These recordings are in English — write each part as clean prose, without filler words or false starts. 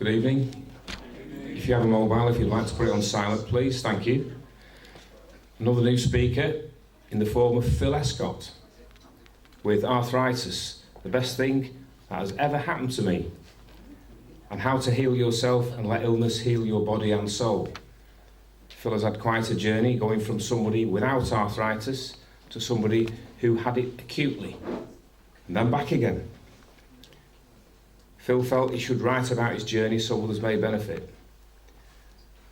Good evening. If you have a mobile, if you'd like to put it on silent, please, thank you. Another new speaker in the form of Phil Escott with Arthritis, the best thing that has ever happened to me, and how to heal yourself and let illness heal your body and soul. Phil has had quite a journey going from somebody without arthritis to somebody who had it acutely, and then back again. Phil felt he should write about his journey so others may benefit.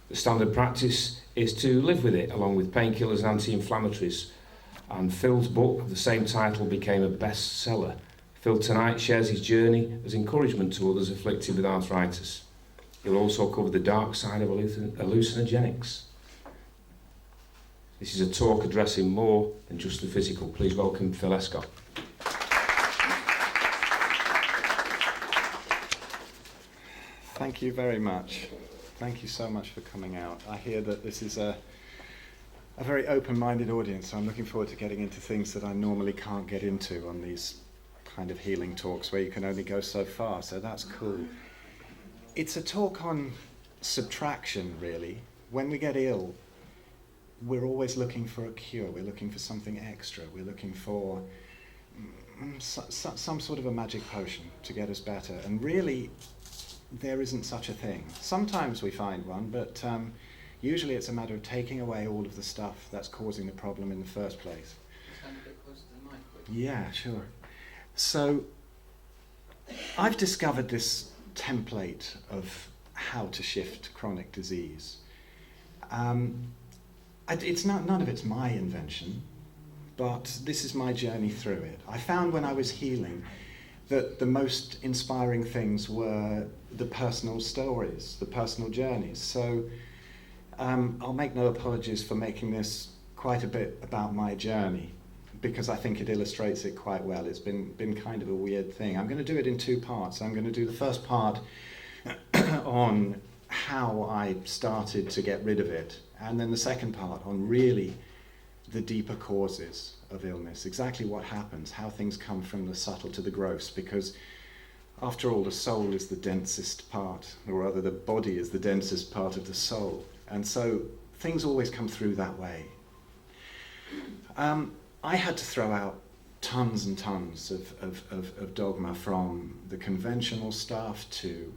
The standard practice is to live with it, along with painkillers and anti-inflammatories, and Phil's book of the same title became a bestseller. Phil tonight shares his journey as encouragement to others afflicted with arthritis. He'll also cover the dark side of hallucinogenics. This is a talk addressing more than just the physical. Please welcome Phil Escott. Thank you very much. Thank you so much for coming out. I hear that this is a very open-minded audience, so I'm looking forward to getting into things that I normally can't get into on these kind of healing talks where you can only go so far, so that's cool. It's a talk on subtraction, really. When we get ill, we're always looking for a cure. We're looking for something extra. We're looking for some sort of a magic potion to get us better. And really, there isn't such a thing. Sometimes we find one, but usually it's a matter of taking away all of the stuff that's causing the problem in the first place. Stand a bit closer to the mic, please. Yeah, sure. So I've discovered this template of how to shift chronic disease. It's not, none of it's my invention, but this is my journey through it. I found when I was healing that the most inspiring things were the personal stories, the personal journeys. So I'll make no apologies for making this quite a bit about my journey, because I think it illustrates it quite well. It's been kind of a weird thing. I'm going to do it in two parts. I'm going to do the first part on how I started to get rid of it, and then the second part on really the deeper causes of illness, exactly what happens, how things come from the subtle to the gross, because after all, the soul is the densest part, or rather the body is the densest part of the soul, and so things always come through that way. I had to throw out tons and tons of dogma, from the conventional stuff to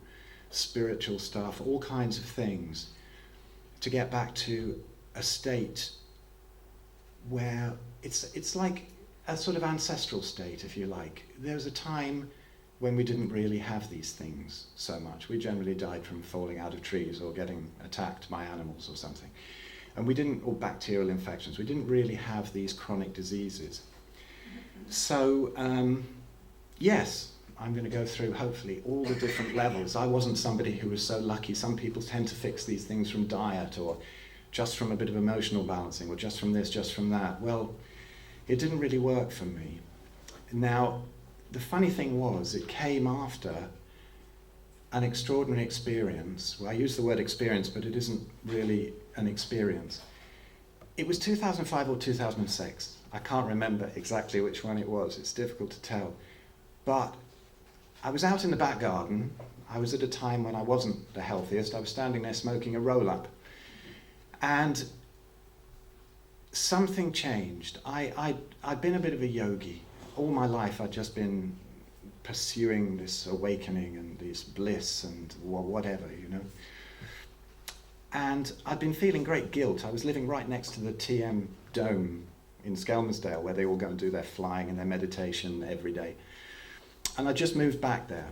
spiritual stuff, all kinds of things, to get back to a state where it's like a sort of ancestral state, if you like. There was a time when we didn't really have these things so much. We generally died from falling out of trees or getting attacked by animals or something. And we didn't, or bacterial infections, we didn't really have these chronic diseases. So, yes, I'm going to go through, hopefully, all the different levels. I wasn't somebody who was so lucky. Some people tend to fix these things from diet, or just from a bit of emotional balancing, or just from this, just from that. Well, it didn't really work for me. Now, the funny thing was, it came after an extraordinary experience. Well, I use the word experience, but it isn't really an experience. It was 2005 or 2006. I can't remember exactly which one it was. It's difficult to tell. But I was out in the back garden. I was at a time when I wasn't the healthiest. I was standing there smoking a roll-up. And something changed. I'd been a bit of a yogi. All my life I'd just been pursuing this awakening and this bliss and whatever, you know. And I'd been feeling great guilt. I was living right next to the TM Dome in Skelmersdale, where they all go and do their flying and their meditation every day. And I just moved back there.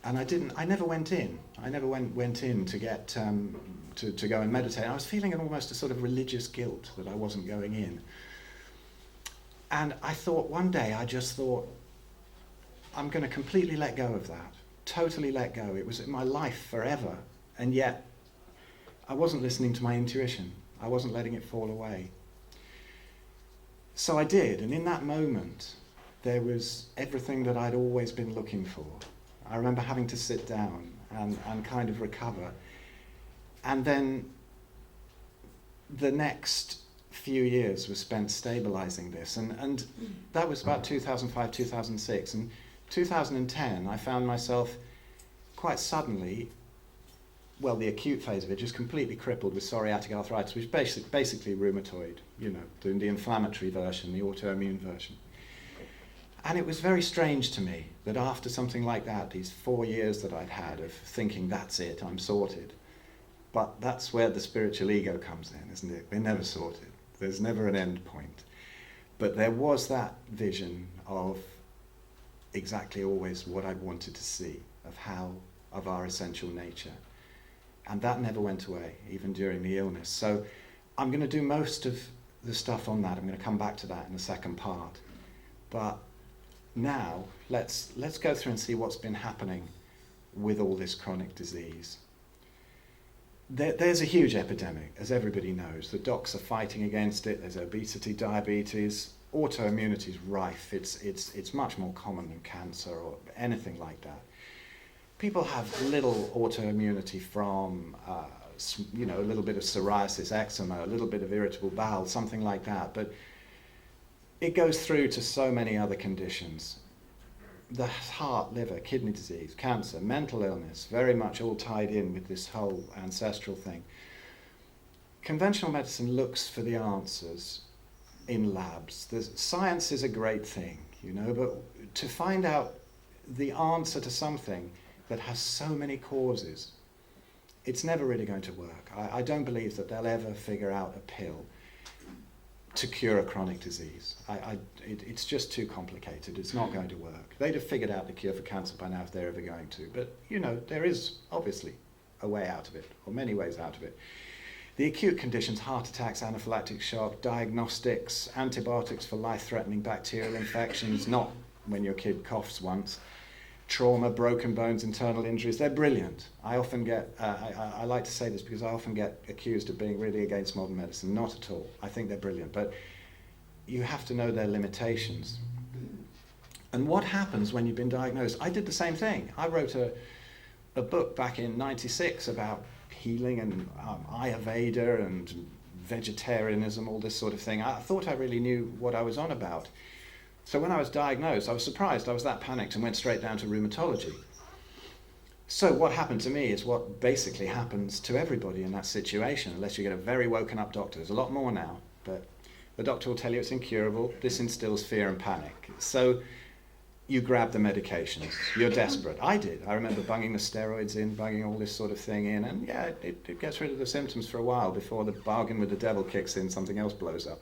And I never went in. I never went in to get to go and meditate. I was feeling almost a sort of religious guilt that I wasn't going in. And I thought one day, I just thought, I'm going to completely let go of that. Totally let go. It was in my life forever. And yet, I wasn't listening to my intuition. I wasn't letting it fall away. So I did. And in that moment, there was everything that I'd always been looking for. I remember having to sit down and kind of recover. And then the next few years was spent stabilizing this. And that was about 2005, 2006. And 2010, I found myself quite suddenly the acute phase of it, just completely crippled with psoriatic arthritis, which is basically rheumatoid, the inflammatory version, the autoimmune version. And it was very strange to me that after something like that, these 4 years that I'd had of thinking, that's it, I'm sorted. But that's where the spiritual ego comes in, isn't it? We're never sorted. There's never an end point. But there was that vision of exactly always what I wanted to see, of our essential nature. And that never went away, even during the illness. So I'm going to do most of the stuff on that. I'm going to come back to that in the second part. But now, let's go through and see what's been happening with all this chronic disease. There's a huge epidemic, as everybody knows. The docs are fighting against it. There's obesity, diabetes, autoimmunity is rife. It's much more common than cancer or anything like that. People have little autoimmunity from, a little bit of psoriasis, eczema, a little bit of irritable bowel, something like that. But it goes through to so many other conditions. The heart, liver, kidney disease, cancer, mental illness, very much all tied in with this whole ancestral thing. Conventional medicine looks for the answers in labs. Science is a great thing, but to find out the answer to something that has so many causes, it's never really going to work. I don't believe that they'll ever figure out a pill to cure a chronic disease. It's just too complicated. It's not going to work. They'd have figured out the cure for cancer by now if they're ever going to. But, there is obviously a way out of it, or many ways out of it. The acute conditions, heart attacks, anaphylactic shock, diagnostics, antibiotics for life-threatening bacterial infections, not when your kid coughs once, trauma, broken bones, internal injuries, they're brilliant. I often get, I like to say this because I often get accused of being really against modern medicine. Not at all. I think they're brilliant. But you have to know their limitations. And what happens when you've been diagnosed? I did the same thing. I wrote a book back in '96 about healing and Ayurveda and vegetarianism, all this sort of thing. I thought I really knew what I was on about. So when I was diagnosed, I was surprised. I was that panicked and went straight down to rheumatology. So what happened to me is what basically happens to everybody in that situation, unless you get a very woken up doctor. There's a lot more now, but the doctor will tell you it's incurable. This instills fear and panic. So you grab the medications. You're desperate. I did. I remember bunging the steroids in, bunging all this sort of thing in, and yeah, it gets rid of the symptoms for a while before the bargain with the devil kicks in, something else blows up.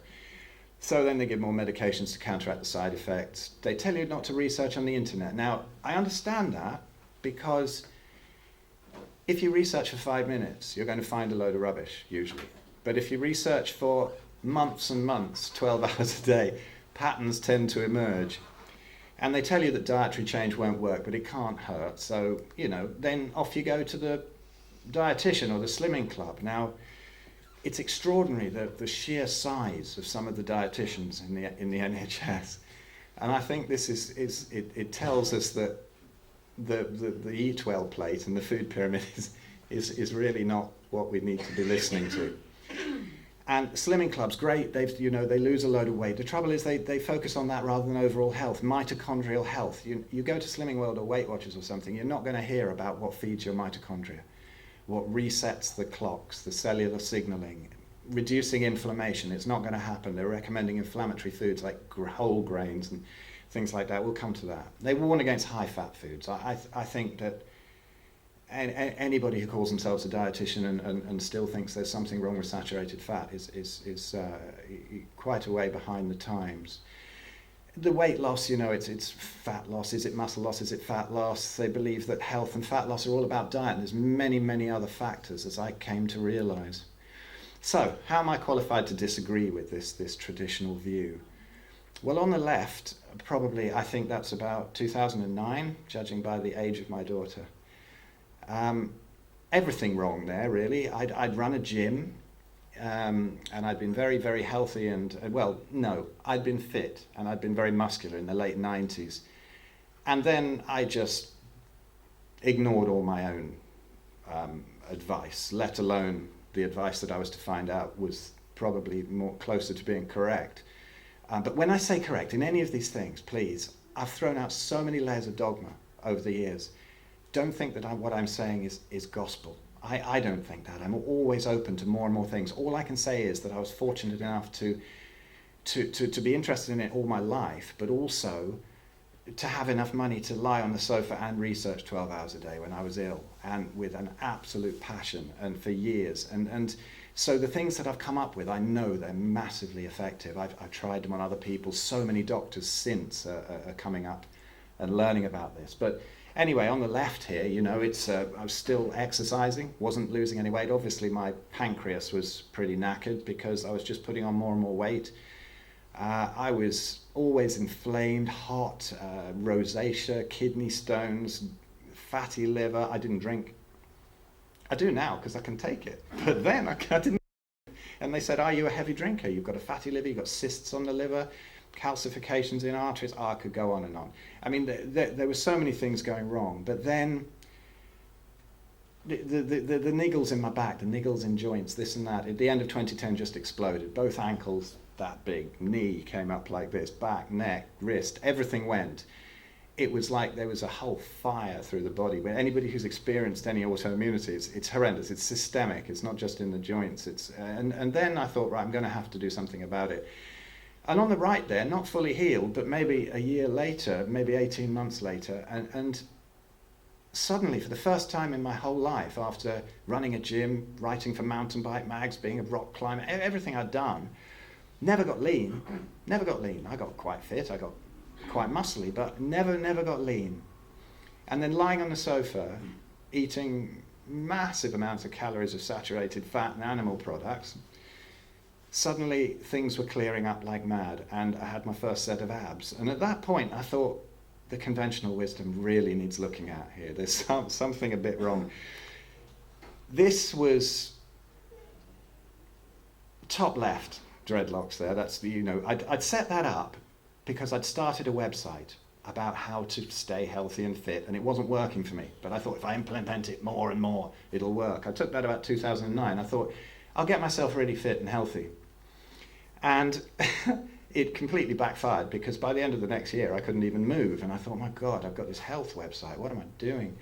So then they give more medications to counteract the side effects. They tell you not to research on the internet. Now, I understand that because if you research for 5 minutes, you're going to find a load of rubbish, usually. But if you research for months and months, 12 hours a day, patterns tend to emerge. And they tell you that dietary change won't work, but it can't hurt. So, then off you go to the dietitian or the slimming club. Now, it's extraordinary the sheer size of some of the dietitians in the NHS, and I think this it tells us that the eat well plate and the food pyramid is really not what we need to be listening to. And slimming clubs, great. They lose a load of weight. The trouble is they focus on that rather than overall health, mitochondrial health. You go to Slimming World or Weight Watchers or something, you're not going to hear about what feeds your mitochondria, what resets the clocks, the cellular signaling, reducing inflammation. It's not going to happen. They're recommending inflammatory foods like whole grains and things like that. We'll come to that. They warn against high-fat foods. I think that anybody who calls themselves a dietitian and still thinks there's something wrong with saturated fat is quite a way behind the times. The weight loss, it's fat loss. Is it muscle loss? Is it fat loss? They believe that health and fat loss are all about diet, and there's many, many other factors, as I came to realize. So, how am I qualified to disagree with this traditional view? Well, on the left, probably, I think that's about 2009, judging by the age of my daughter. Everything wrong there, really. I'd run a gym. And I'd been very, very healthy I'd been fit and I'd been very muscular in the late 90s. And then I just ignored all my own advice, let alone the advice that I was to find out was probably more closer to being correct. But when I say correct, in any of these things, please, I've thrown out so many layers of dogma over the years. Don't think that what I'm saying is gospel. I don't think that. I'm always open to more and more things. All I can say is that I was fortunate enough to be interested in it all my life, but also to have enough money to lie on the sofa and research 12 hours a day when I was ill, and with an absolute passion, and for years. And so the things that I've come up with, I know they're massively effective. I've tried them on other people. So many doctors since are coming up and learning about this. But anyway, on the left here, you know, I was still exercising, wasn't losing any weight. Obviously, my pancreas was pretty knackered because I was just putting on more and more weight. I was always inflamed, hot, rosacea, kidney stones, fatty liver. I didn't drink. I do now because I can take it. But then I didn't. And they said, are you a heavy drinker? You've got a fatty liver, you've got cysts on the liver, calcifications in arteries. I could go on and on. I mean, there were so many things going wrong. But then the niggles in my back, the niggles in joints, this and that, at the end of 2010 just exploded. Both ankles that big, knee came up like this, back, neck, wrist, everything went. It was like there was a whole fire through the body. Where anybody who's experienced any autoimmunity, it's horrendous. It's systemic. It's not just in the joints. And then I thought, right, I'm going to have to do something about it. And on the right there, not fully healed, but maybe a year later, maybe 18 months later, and suddenly, for the first time in my whole life, after running a gym, writing for mountain bike mags, being a rock climber, everything I'd done, never got lean. I got quite fit, I got quite muscly, but never got lean. And then lying on the sofa, eating massive amounts of calories of saturated fat and animal products, suddenly things were clearing up like mad, and I had my first set of abs. And at that point, I thought, the conventional wisdom really needs looking at here. There's something a bit wrong. This was top left, dreadlocks there. That's the, you know, I'd set that up because I'd started a website about how to stay healthy and fit, and it wasn't working for me. But I thought if I implement it more and more, it'll work. I took that about 2009. I thought, I'll get myself really fit and healthy. And it completely backfired, because by the end of the next year I couldn't even move, and I thought, my God, I've got this health website, what am I doing?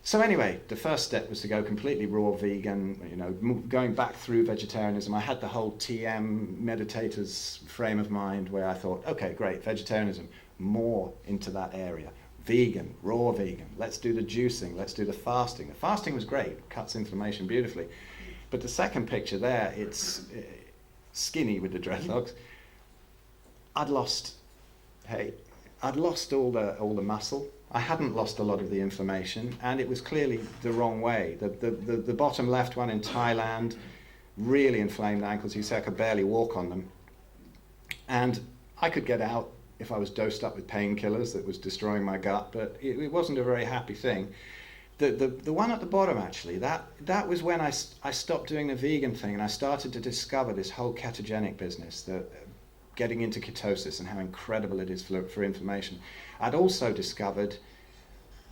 So anyway, the first step was to go completely raw vegan, you know, going back through vegetarianism. I had the whole TM meditator's frame of mind where I thought, okay, great, vegetarianism, more into that area. Vegan, raw vegan, let's do the juicing, let's do the fasting. The fasting was great, cuts inflammation beautifully. But the second picture there, it's skinny with the dreadlocks. I'd lost all the muscle. I hadn't lost a lot of the inflammation, and it was clearly the wrong way. The bottom left one in Thailand, really inflamed ankles. You say I could barely walk on them. And I could get out if I was dosed up with painkillers that was destroying my gut, but it wasn't a very happy thing. The one at the bottom, actually, that was when I stopped doing the vegan thing, and I started to discover this whole ketogenic business, getting into ketosis and how incredible it is for inflammation. I'd also discovered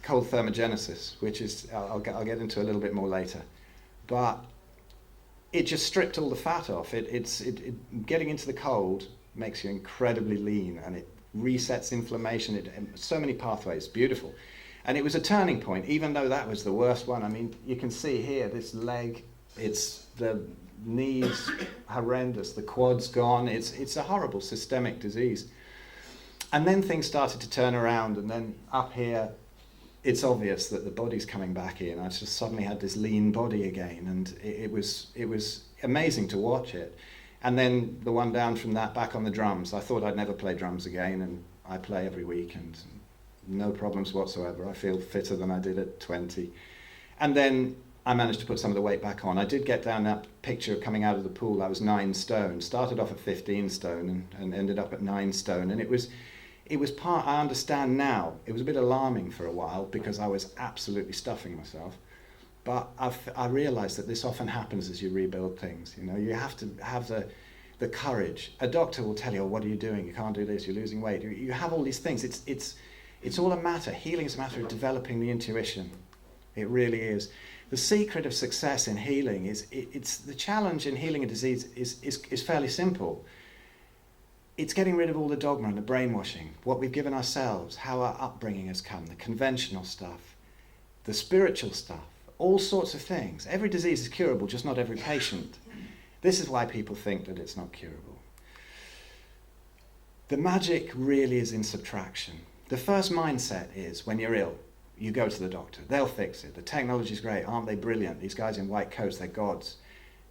cold thermogenesis, which is, I'll get into a little bit more later. But it just stripped all the fat off. Getting into the cold makes you incredibly lean, and it resets inflammation. So many pathways, beautiful. And it was a turning point, even though that was the worst one. I mean, you can see here, this leg, it's the knees, horrendous, the quad's gone. It's a horrible systemic disease. And then things started to turn around, and then up here, it's obvious that the body's coming back in. I just suddenly had this lean body again, and it was amazing to watch it. And then the one down from that, back on the drums. I thought I'd never play drums again, and I play every week, and no problems whatsoever. I feel fitter than I did at 20. And then I managed to put some of the weight back on. I did get down that picture coming out of the pool. I was 9 stone, started off at 15 stone and ended up at 9 stone. And it was part, I understand now, it was a bit alarming for a while because I was absolutely stuffing myself. But I realized that this often happens as you rebuild things. You know, you have to have the courage. A doctor will tell you, oh, what are you doing? You can't do this, you're losing weight. You have all these things. It's all a matter. Healing is a matter of developing the intuition. It really is. The secret of success in healing it's the challenge in healing a disease is fairly simple. It's getting rid of all the dogma and the brainwashing, what we've given ourselves, how our upbringing has come, the conventional stuff, the spiritual stuff. all sorts of things. Every disease is curable, just not every patient. This is why people think that it's not curable. The magic really is in subtraction. The first mindset is when you're ill, you go to the doctor. They'll fix it. The technology's great. Aren't they brilliant? These guys in white coats, they're gods.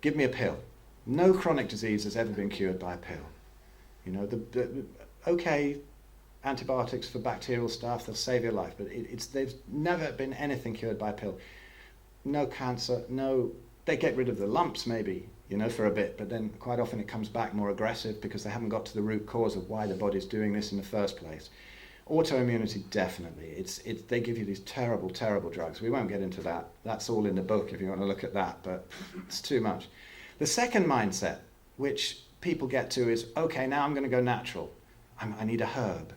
Give me a pill. No chronic disease has ever been cured by a pill. You know, okay, antibiotics for bacterial stuff, they'll save your life, but there's never been anything cured by a pill. No cancer, they get rid of the lumps maybe, you know, for a bit, but then quite often it comes back more aggressive because they haven't got to the root cause of why the body's doing this in the first place. Autoimmunity, definitely. They give you these terrible, terrible drugs. We won't get into that. That's all in the book if you want to look at that, but it's too much. The second mindset, which people get to, is, okay, now I'm going to go natural. I need a herb.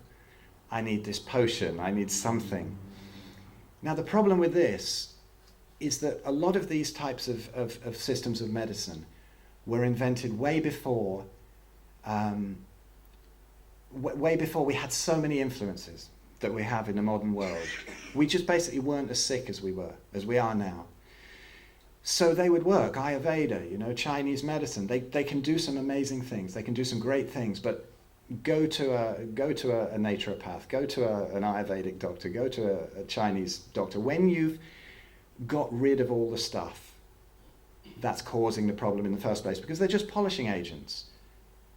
I need this potion. I need something. Now, the problem with this is that a lot of these types of systems of medicine were invented way before we had so many influences that we have in the modern world. We just basically weren't as sick as we are now. So they would work. Ayurveda, you know, Chinese medicine. They can do some amazing things. They can do some great things. But go to a naturopath. Go to an Ayurvedic doctor. Go to a Chinese doctor. When you've got rid of all the stuff that's causing the problem in the first place, because they're just polishing agents.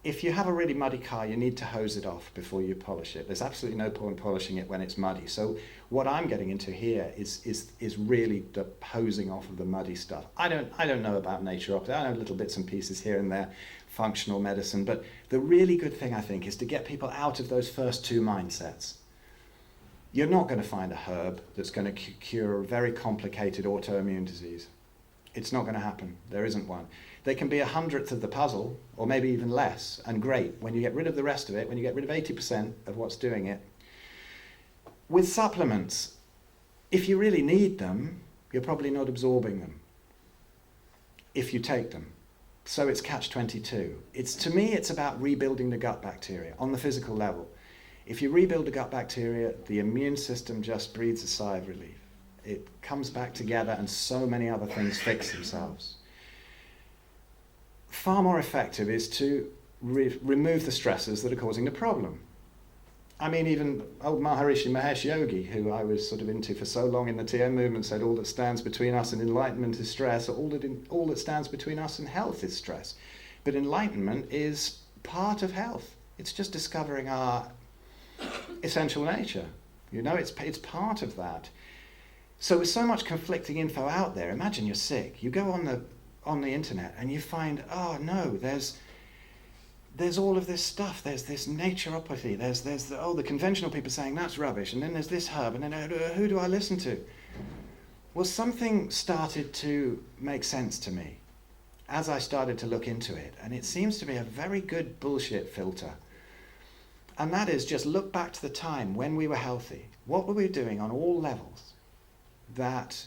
If you have a really muddy car, you need to hose it off before you polish it. There's absolutely no point polishing it when it's muddy. So what I'm getting into here is really the hosing off of the muddy stuff. I don't know about naturopathy. I know little bits and pieces here and there, functional medicine. But the really good thing, I think, is to get people out of those first two mindsets. You're not going to find a herb that's going to cure a very complicated autoimmune disease. It's not going to happen. There isn't one. They can be 1/100th of the puzzle, or maybe even less, and great. When you get rid of the rest of it, when you get rid of 80% of what's doing it. With supplements, if you really need them, you're probably not absorbing them if you take them. So it's catch-22. To me, it's about rebuilding the gut bacteria on the physical level. If you rebuild the gut bacteria, the immune system just breathes a sigh of relief. It comes back together and so many other things fix themselves. Far more effective is to remove the stressors that are causing the problem. I mean, even old Maharishi Mahesh Yogi, who I was sort of into for so long in the TM movement, said all that stands between us and enlightenment is stress, or all that stands between us and health is stress. But enlightenment is part of health. It's just discovering our essential nature. You know, it's part of that. So with so much conflicting info out there, imagine you're sick. You go on the internet and you find, oh no, there's all of this stuff. There's this naturopathy. There's the conventional people saying that's rubbish, and then there's this herb, and then who do I listen to? Well, something started to make sense to me as I started to look into it, and it seems to be a very good bullshit filter. And that is, just look back to the time when we were healthy. What were we doing on all levels that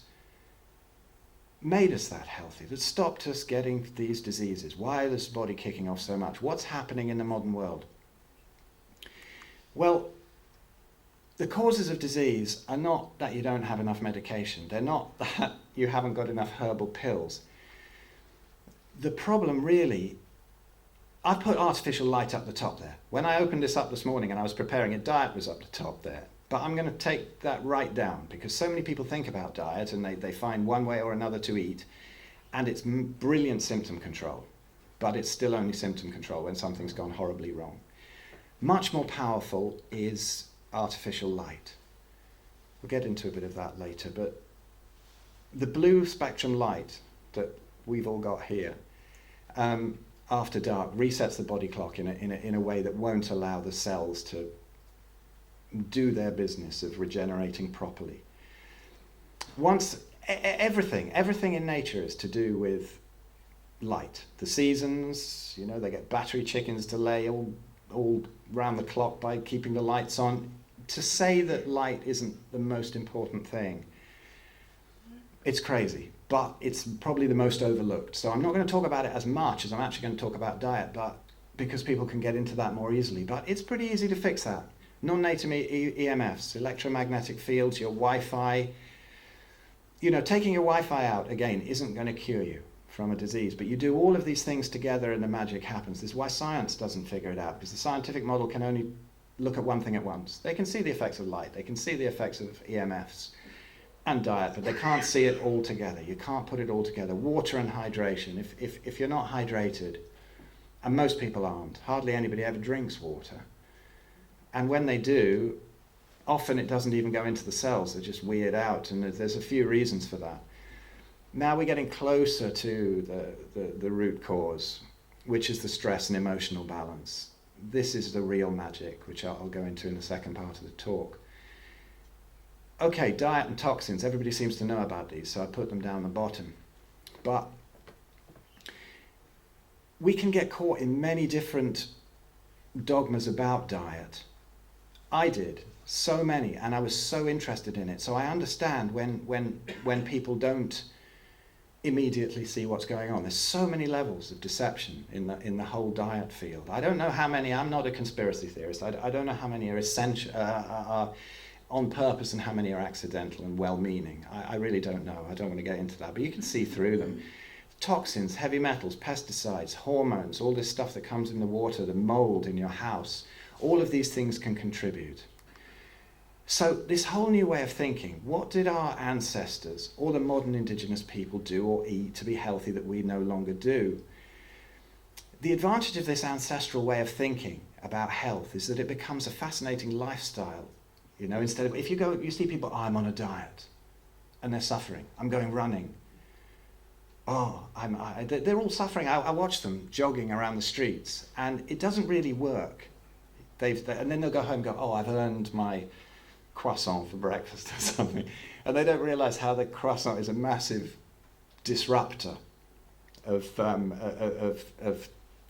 made us that healthy, that stopped us getting these diseases? Why is the body kicking off so much? What's happening in the modern world? Well, the causes of disease are not that you don't have enough medication. They're not that you haven't got enough herbal pills. The problem really, I put artificial light up the top there. When I opened this up this morning and I was preparing it, diet was up the top there. But I'm going to take that right down, because so many people think about diet and they find one way or another to eat, and it's brilliant symptom control, but it's still only symptom control when something's gone horribly wrong. Much more powerful is artificial light. We'll get into a bit of that later, but the blue spectrum light that we've all got here, after dark, resets the body clock in a way that won't allow the cells to do their business of regenerating properly. Once everything in nature is to do with light. The seasons, you know, they get battery chickens to lay all round the clock by keeping the lights on. To say that light isn't the most important thing, it's crazy, but it's probably the most overlooked. So I'm not going to talk about it as much as I'm actually going to talk about diet, but because people can get into that more easily. But it's pretty easy to fix that. Non-native EMFs, electromagnetic fields, your Wi-Fi. taking your Wi-Fi out, again, isn't going to cure you from a disease, but you do all of these things together and the magic happens. This is why science doesn't figure it out, because the scientific model can only look at one thing at once. They can see the effects of light, they can see the effects of EMFs and diet, but they can't see it all together. You can't put it all together. Water and hydration. If you're not hydrated, and most people aren't, hardly anybody ever drinks water. And when they do, often it doesn't even go into the cells, they're just weird out, and there's a few reasons for that. Now we're getting closer to the root cause, which is the stress and emotional balance. This is the real magic, which I'll go into in the second part of the talk. Okay, diet and toxins, everybody seems to know about these, so I put them down the bottom. But we can get caught in many different dogmas about diet. I did, so many, and I was so interested in it. So I understand when people don't immediately see what's going on. There's so many levels of deception in the whole diet field. I don't know how many. I'm not a conspiracy theorist. I don't know how many are essential, are on purpose, and how many are accidental and well-meaning. I really don't know. I don't want to get into that, but you can see through them. Toxins, heavy metals, pesticides, hormones, all this stuff that comes in the water, the mold in your house, all of these things can contribute. So this whole new way of thinking, what did our ancestors or the modern indigenous people do or eat to be healthy that we no longer do? The advantage of this ancestral way of thinking about health is that it becomes a fascinating lifestyle. Instead of, if you see people, I'm on a diet and they're suffering, I'm going running. They're all suffering. I watch them jogging around the streets and it doesn't really work. And then they'll go home and go, I've earned my croissant for breakfast or something, and they don't realize how the croissant is a massive disruptor of the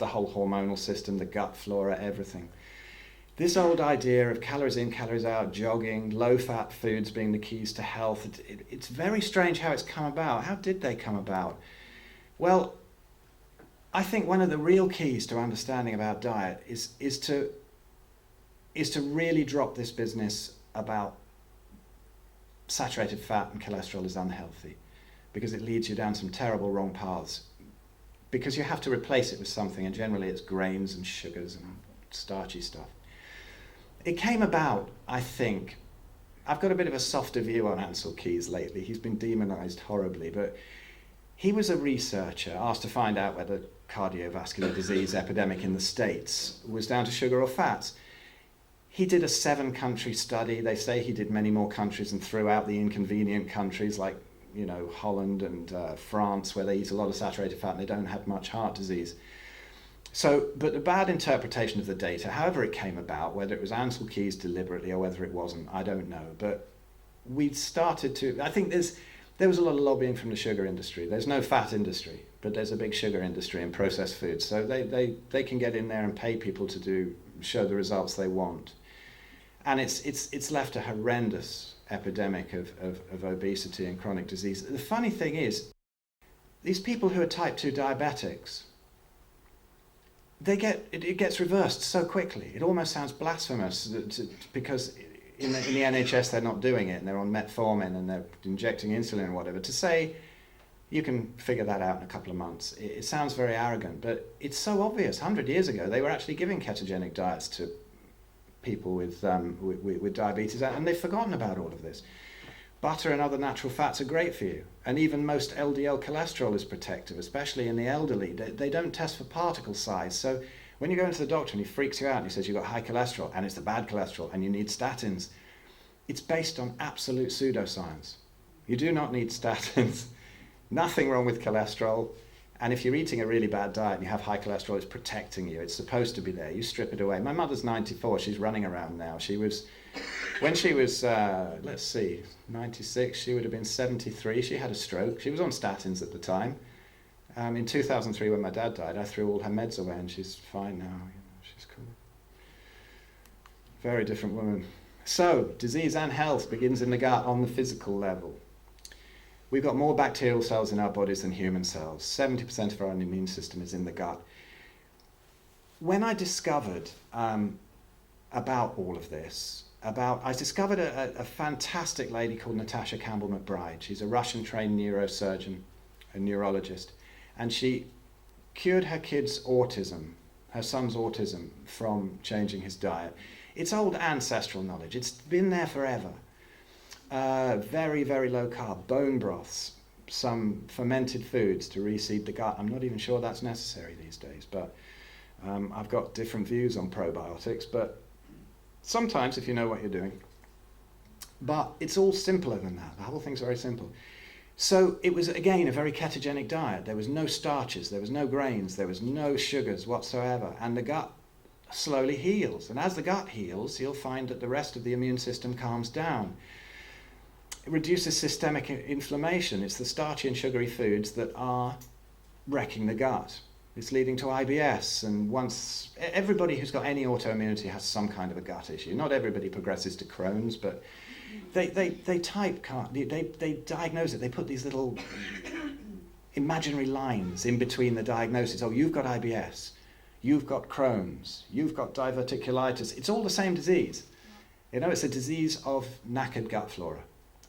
whole hormonal system, the gut flora, everything. This old idea of calories in, calories out, jogging, low-fat foods being the keys to health, it's very strange how it's come about. How did they come about? Well, I think one of the real keys to understanding about diet is to really drop this business about saturated fat and cholesterol is unhealthy, because it leads you down some terrible wrong paths, because you have to replace it with something, and generally it's grains and sugars and starchy stuff. It came about, I think, I've got a bit of a softer view on Ancel Keys lately. He's been demonized horribly, but he was a researcher asked to find out whether cardiovascular disease epidemic in the States was down to sugar or fats. He did a 7-country study. They say he did many more countries and threw out the inconvenient countries like, Holland and France, where they eat a lot of saturated fat and they don't have much heart disease. So, but the bad interpretation of the data, however it came about, whether it was Ancel Keys deliberately or whether it wasn't, I don't know. But we started to, I think there was a lot of lobbying from the sugar industry. There's no fat industry, but there's a big sugar industry in processed foods. So they can get in there and pay people to show the results they want. And it's left a horrendous epidemic of obesity and chronic disease. The funny thing is, these people who are type 2 diabetics, it gets reversed so quickly. It almost sounds blasphemous because in the NHS they're not doing it, and they're on metformin and they're injecting insulin or whatever. To say you can figure that out in a couple of months, it sounds very arrogant, but it's so obvious. 100 years ago, they were actually giving ketogenic diets to people with diabetes, and they've forgotten about all of this. Butter and other natural fats are great for you, and even most LDL cholesterol is protective, especially in the elderly. They don't test for particle size, so when you go into the doctor and he freaks you out and he says you've got high cholesterol and it's the bad cholesterol and you need statins, it's based on absolute pseudoscience. You do not need statins. Nothing wrong with cholesterol. And if you're eating a really bad diet and you have high cholesterol, it's protecting you. It's supposed to be there. You strip it away. My mother's 94. She's running around now. When she was, 96, she would have been 73. She had a stroke. She was on statins at the time. In 2003, when my dad died, I threw all her meds away and she's fine now. She's cool. Very different woman. So, disease and health begins in the gut on the physical level. We've got more bacterial cells in our bodies than human cells. 70% of our immune system is in the gut. When I discovered about all of this, I discovered a fantastic lady called Natasha Campbell McBride. She's a Russian-trained neurosurgeon, a neurologist, and she cured her son's autism, from changing his diet. It's old ancestral knowledge. It's been there forever. Very, very low carb, bone broths, some fermented foods to reseed the gut. I'm not even sure that's necessary these days, but I've got different views on probiotics, but sometimes if you know what you're doing. But it's all simpler than that. The whole thing's very simple. So it was, again, a very ketogenic diet. There was no starches, there was no grains, there was no sugars whatsoever. And the gut slowly heals. And as the gut heals, you'll find that the rest of the immune system calms down. It reduces systemic inflammation. It's the starchy and sugary foods that are wrecking the gut. It's leading to IBS, and once everybody who's got any autoimmunity has some kind of a gut issue. Not everybody progresses to Crohn's, but they diagnose it. They put these little imaginary lines in between the diagnoses. Oh, you've got IBS, you've got Crohn's, you've got diverticulitis. It's all the same disease. You know, it's a disease of knackered gut flora.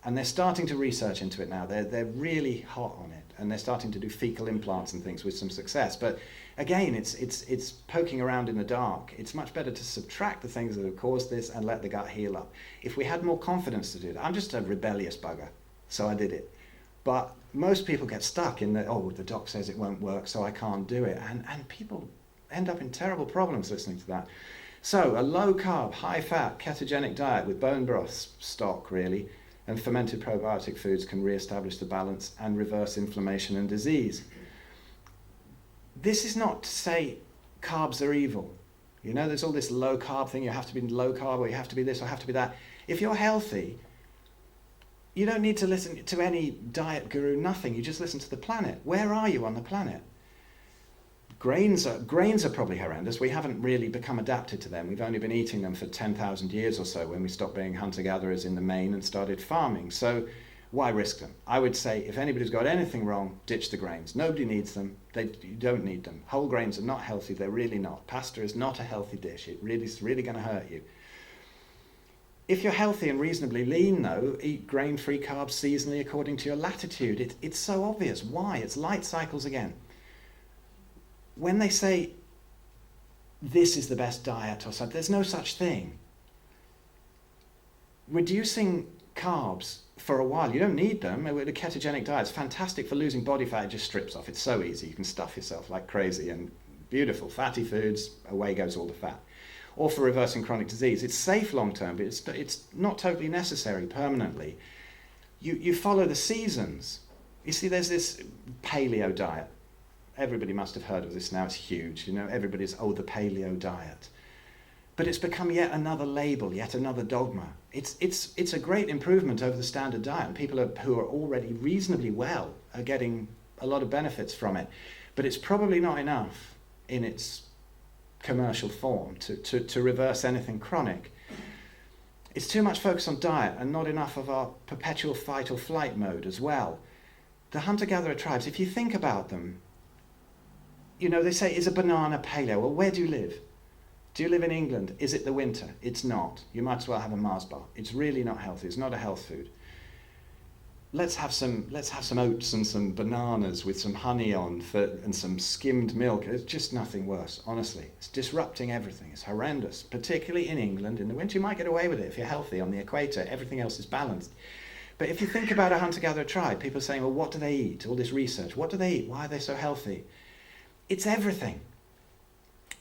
And they're starting to research into it now. They're really hot on it, and they're starting to do fecal implants and things with some success. But again, it's poking around in the dark. It's much better to subtract the things that have caused this and let the gut heal up. If we had more confidence to do that, I'm just a rebellious bugger, so I did it. But most people get stuck in the, oh, the doc says it won't work, so I can't do it. And people end up in terrible problems listening to that. So a low carb, high fat, ketogenic diet with bone broth stock, really, and fermented probiotic foods can re-establish the balance and reverse inflammation and disease. This is not to say carbs are evil. You know, there's all this low carb thing, you have to be low carb, or you have to be this, or have to be that. If you're healthy, you don't need to listen to any diet guru, nothing. You just listen to the planet. Where are you on the planet? Grains are probably horrendous. We haven't really become adapted to them. We've only been eating them for 10,000 years or so when we stopped being hunter-gatherers in the main and started farming. So why risk them? I would say if anybody's got anything wrong, ditch the grains. Nobody needs them. You don't need them. Whole grains are not healthy. They're really not. Pasta is not a healthy dish. It's really going to hurt you. If you're healthy and reasonably lean, though, eat grain-free carbs seasonally according to your latitude. It's so obvious. Why? It's light cycles again. When they say this is the best diet or something, there's no such thing. Reducing carbs for a while, you don't need them. With a ketogenic diet, it's fantastic for losing body fat. It just strips off. It's so easy. You can stuff yourself like crazy, and beautiful. Fatty foods, away goes all the fat. Or for reversing chronic disease. It's safe long term, but it's not totally necessary permanently. You follow the seasons. You see, there's this paleo diet. Everybody must have heard of this now. It's huge. You know, everybody's, oh, the paleo diet. But it's become yet another label, yet another dogma. It's a great improvement over the standard diet, and people who are already reasonably well are getting a lot of benefits from it. But it's probably not enough in its commercial form to reverse anything chronic. It's too much focus on diet and not enough of our perpetual fight or flight mode as well. The hunter-gatherer tribes, if you think about them, you know, they say, is a banana paleo? Well, where do you live? Do you live in England? Is it the winter? It's not. You might as well have a Mars bar. It's really not healthy. It's not a health food. Let's have some oats and some bananas with some honey on and some skimmed milk. It's just nothing worse, honestly. It's disrupting everything. It's horrendous, particularly in England. In the winter, you might get away with it if you're healthy on the equator. Everything else is balanced. But if you think about a hunter-gatherer tribe, people are saying, well, what do they eat? All this research. What do they eat? Why are they so healthy? It's everything.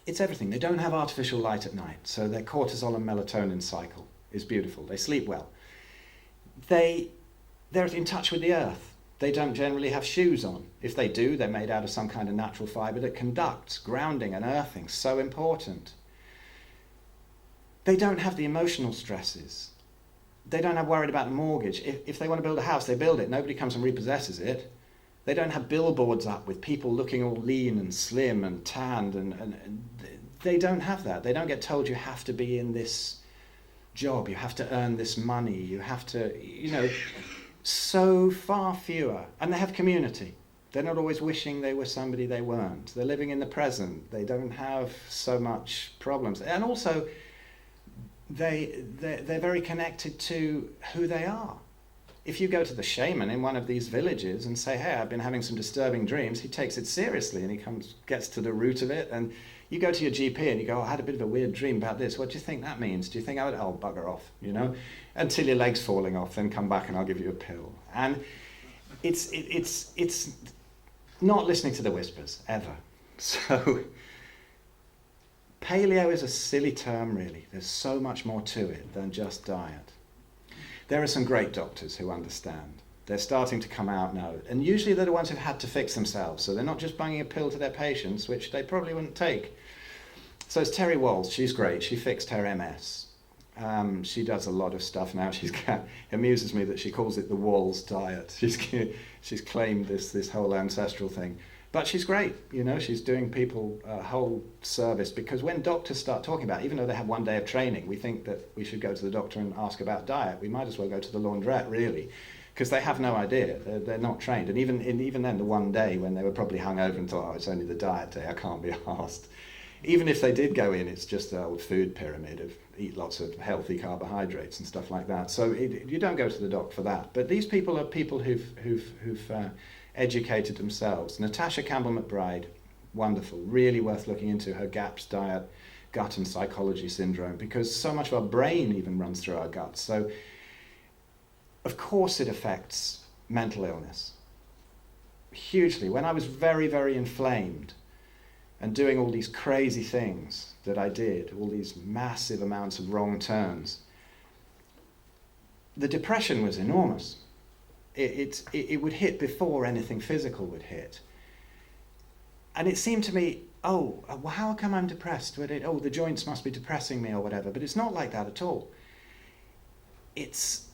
It's everything. They don't have artificial light at night, so their cortisol and melatonin cycle is beautiful. They sleep well. They're in touch with the earth. They don't generally have shoes on. If they do, they're made out of some kind of natural fiber that conducts grounding and earthing. So important. They don't have the emotional stresses. They don't have worried about the mortgage. If they want to build a house, they build it. Nobody comes and repossesses it. They don't have billboards up with people looking all lean and slim and tanned, and they don't have that. They don't get told you have to be in this job, you have to earn this money, you have to, you know, so far fewer. And they have community. They're not always wishing they were somebody they weren't. They're living in the present. They don't have so much problems. And also, they're very connected to who they are. If you go to the shaman in one of these villages and say, hey, I've been having some disturbing dreams, he takes it seriously and he gets to the root of it. And you go to your GP and you go, I had a bit of a weird dream about this. What do you think that means? Do you think I would, oh, bugger off, you know? Until your leg's falling off, then come back and I'll give you a pill. And it's not listening to the whispers, ever. So paleo is a silly term, really. There's so much more to it than just diet. There are some great doctors who understand. They're starting to come out now. And usually they're the ones who've had to fix themselves. So they're not just bunging a pill to their patients, which they probably wouldn't take. So it's Terry Walls. She's great. She fixed her MS. She does a lot of stuff now. It amuses me that she calls it the Walls diet. She's claimed this whole ancestral thing. But she's great, you know, she's doing people a whole service, because when doctors start talking about it, even though they have 1 day of training, we think that we should go to the doctor and ask about diet. We might as well go to the laundrette, really, because they have no idea. They're not trained. And even then, the 1 day when they were probably hungover and thought, oh, it's only the diet day, I can't be asked. Even if they did go in, it's just the old food pyramid of eat lots of healthy carbohydrates and stuff like that. So you don't go to the doc for that. But these people are people who've educated themselves. Natasha Campbell-McBride, wonderful, really worth looking into her GAPS diet, gut and psychology syndrome, because so much of our brain even runs through our guts. So of course it affects mental illness hugely. When I was very, very inflamed and doing all these crazy things that I did, all these massive amounts of wrong turns, the depression was enormous. It would hit before anything physical would hit. And it seemed to me, oh, well, how come I'm depressed? Oh, the joints must be depressing me or whatever. But it's not like that at all. It's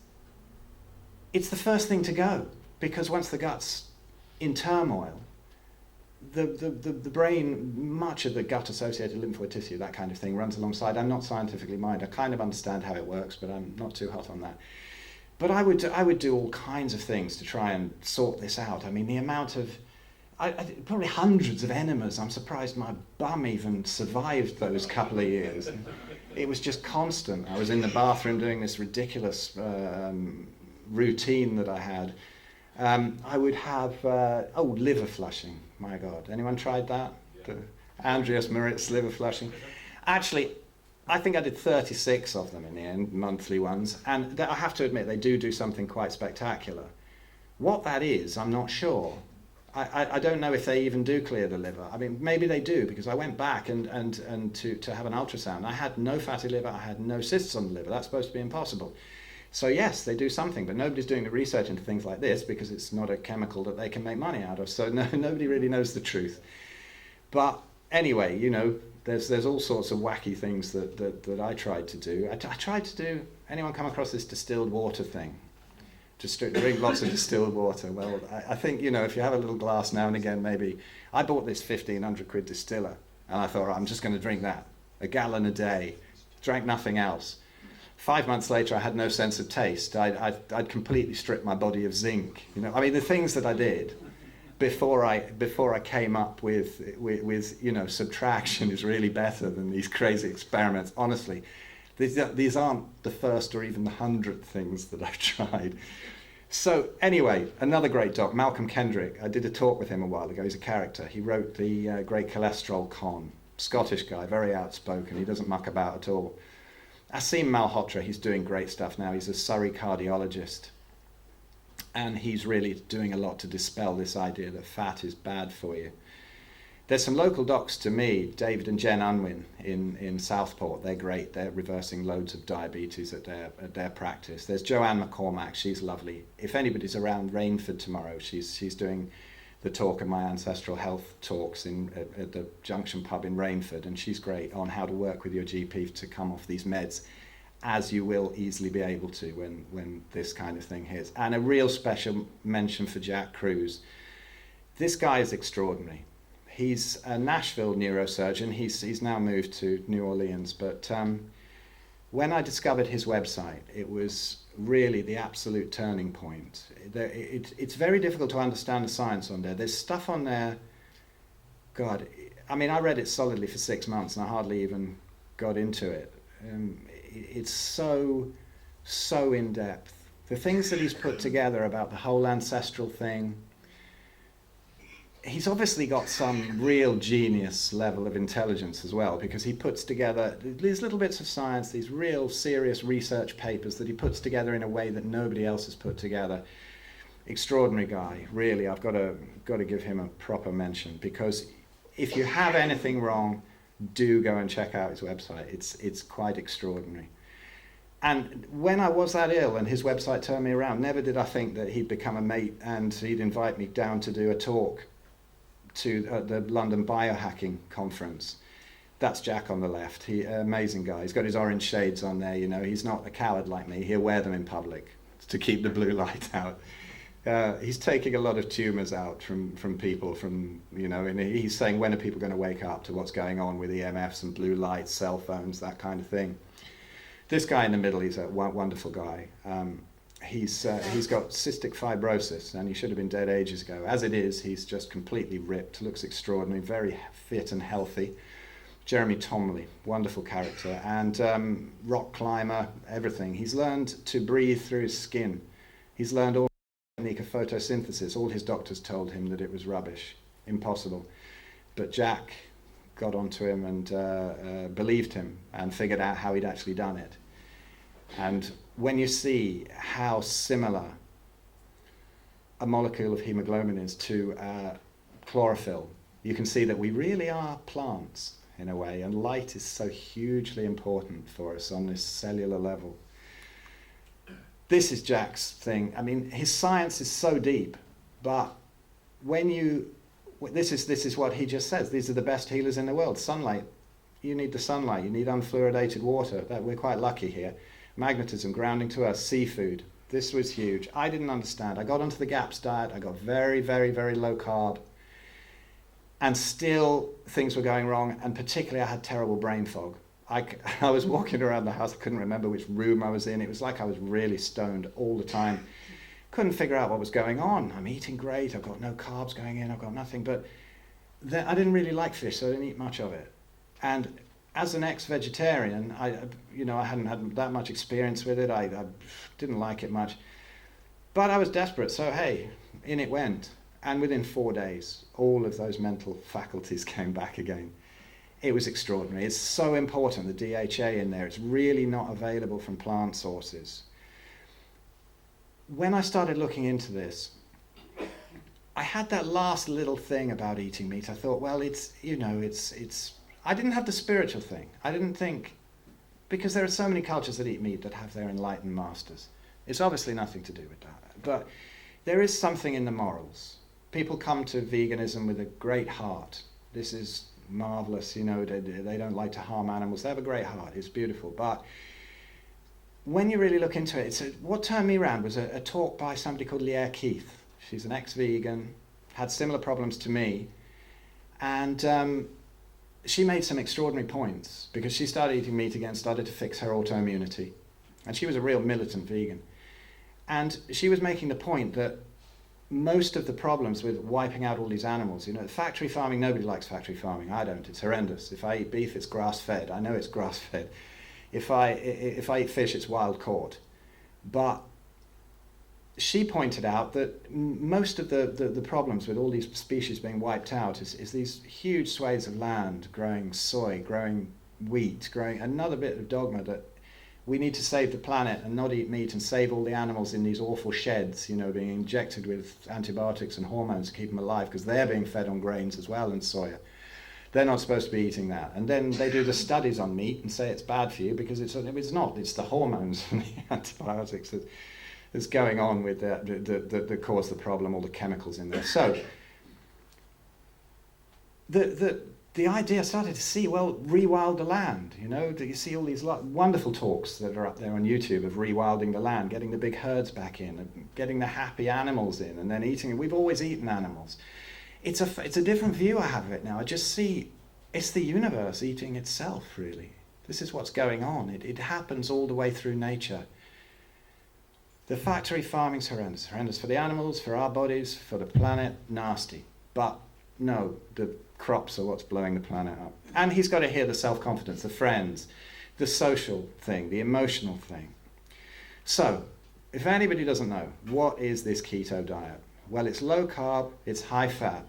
the first thing to go, because once the gut's in turmoil, the brain, much of the gut-associated lymphoid tissue, that kind of thing, runs alongside. I'm not scientifically minded. I kind of understand how it works, but I'm not too hot on that. But I would do all kinds of things to try and sort this out. I mean, the amount of, probably hundreds of enemas. I'm surprised my bum even survived those couple of years. It was just constant. I was in the bathroom doing this ridiculous routine that I had. I would have, liver flushing. My God, anyone tried that? Andreas Moritz liver flushing. Actually, I think I did 36 of them in the end, monthly ones, and I have to admit they do something quite spectacular. What that is, I'm not sure. I don't know if they even do clear the liver. I mean, maybe they do, because I went back and to have an ultrasound. I had no fatty liver, I had no cysts on the liver. That's supposed to be impossible. So yes, they do something, but nobody's doing the research into things like this because it's not a chemical that they can make money out of. So nobody really knows the truth. But anyway, you know, there's all sorts of wacky things that I tried to do. I tried to do, anyone come across this distilled water thing? Just drink lots of distilled water. Well, I think, you know, if you have a little glass now and again, maybe. I bought this 1,500 quid distiller, and I thought, right, I'm just going to drink that. A gallon a day. Drank nothing else. 5 months later, I had no sense of taste. I'd completely stripped my body of zinc. You know, I mean, the things that I did before I came up with you know, subtraction is really better than these crazy experiments. Honestly, these aren't the first or even the 100th things that I've tried. So anyway, another great doc, Malcolm Kendrick. I did a talk with him a while ago. He's a character. He wrote the Great Cholesterol Con. Scottish guy, very outspoken. He doesn't muck about at all. Asim Malhotra, he's doing great stuff now. He's a Surrey cardiologist. And he's really doing a lot to dispel this idea that fat is bad for you. There's some local docs to me, David and Jen Unwin in Southport. They're great. They're reversing loads of diabetes at their practice. There's Joanne McCormack. She's lovely. If anybody's around Rainford tomorrow, she's doing the talk of my Ancestral Health talks at the Junction Pub in Rainford, and she's great on how to work with your GP to come off these meds, as you will easily be able to when this kind of thing hits. And a real special mention for Jack Cruz. This guy is extraordinary. He's a Nashville neurosurgeon. He's now moved to New Orleans, but when I discovered his website, it was really the absolute turning point. It's very difficult to understand the science on there. There's stuff on there, God, I mean, I read it solidly for 6 months and I hardly even got into it. It's so in depth. The things that he's put together about the whole ancestral thing. He's obviously got some real genius level of intelligence as well, because he puts together these little bits of science, these real serious research papers that he puts together in a way that nobody else has put together. Extraordinary guy, really. I've got to give him a proper mention, because if you have anything wrong, do go and check out his website. It's quite extraordinary. And when I was that ill and his website turned me around, never did I think that he'd become a mate and he'd invite me down to do a talk to the London Biohacking Conference. That's Jack on the left. Amazing guy. He's got his orange shades on there, you know. He's not a coward like me. He'll wear them in public to keep the blue light out. He's taking a lot of tumours out from people, and he's saying, when are people going to wake up to what's going on with EMFs and blue lights, cell phones, that kind of thing. This guy in the middle, he's a wonderful guy. He's got cystic fibrosis, and he should have been dead ages ago. As it is, he's just completely ripped, looks extraordinary, very fit and healthy. Jeremy Tomley, wonderful character, and rock climber, everything. He's learned to breathe through his skin. He's learned all the technique of photosynthesis. All his doctors told him that it was rubbish, impossible. But Jack got onto him and believed him and figured out how he'd actually done it. And when you see how similar a molecule of hemoglobin is to chlorophyll, you can see that we really are plants in a way, and light is so hugely important for us on this cellular level. This is Jack's thing. I mean, his science is so deep, but this is what he just says. These are the best healers in the world. Sunlight. You need the sunlight. You need unfluoridated water. We're quite lucky here. Magnetism, grounding to earth, seafood. This was huge. I didn't understand. I got onto the GAPS diet. I got very, very, very low carb. And still things were going wrong. And particularly I had terrible brain fog. I was walking around the house. I couldn't remember which room I was in. It was like I was really stoned all the time. Couldn't figure out what was going on. I'm eating great. I've got no carbs going in. I've got nothing. But I didn't really like fish, so I didn't eat much of it. And as an ex-vegetarian, I hadn't had that much experience with it. I didn't like it much. But I was desperate, so hey, in it went. And within 4 days, all of those mental faculties came back again. It was extraordinary. It's so important, the DHA in there. It's really not available from plant sources. When I started looking into this, I had that last little thing about eating meat. I thought, well, it's I didn't have the spiritual thing. I didn't think, because there are so many cultures that eat meat that have their enlightened masters. It's obviously nothing to do with that. But there is something in the morals. People come to veganism with a great heart. This is marvelous, they don't like to harm animals. They have a great heart. It's beautiful. But when you really look into it, what turned me around was a talk by somebody called Leah Keith. She's an ex-vegan, had similar problems to me, and she made some extraordinary points because she started eating meat again, started to fix her autoimmunity, and she was a real militant vegan. And she was making the point that most of the problems with wiping out all these animals, factory farming, nobody likes factory farming. I don't. It's horrendous. If I eat beef, it's grass-fed. I know it's grass-fed. If I eat fish, it's wild caught. But she pointed out that most of the problems with all these species being wiped out is these huge swathes of land growing soy, growing wheat, growing another bit of dogma that we need to save the planet and not eat meat and save all the animals in these awful sheds, being injected with antibiotics and hormones to keep them alive because they're being fed on grains as well and soya. They're not supposed to be eating that. And then they do the studies on meat and say it's bad for you because it's not. It's the hormones and the antibiotics that's going on with that cause the problem, all the chemicals in there. So the idea started to see, well, rewild the land. You see all these wonderful talks that are up there on YouTube of rewilding the land, getting the big herds back in, and getting the happy animals in, and then eating. We've always eaten animals. It's a different view I have of it now. I just see it's the universe eating itself, really. This is what's going on. It happens all the way through nature. The factory farming's horrendous. Horrendous for the animals, for our bodies, for the planet, nasty. But no, the crops are what's blowing the planet up. And he's got to hear the self-confidence, the friends, the social thing, the emotional thing. So, if anybody doesn't know, what is this keto diet? Well, it's low carb, it's high fat.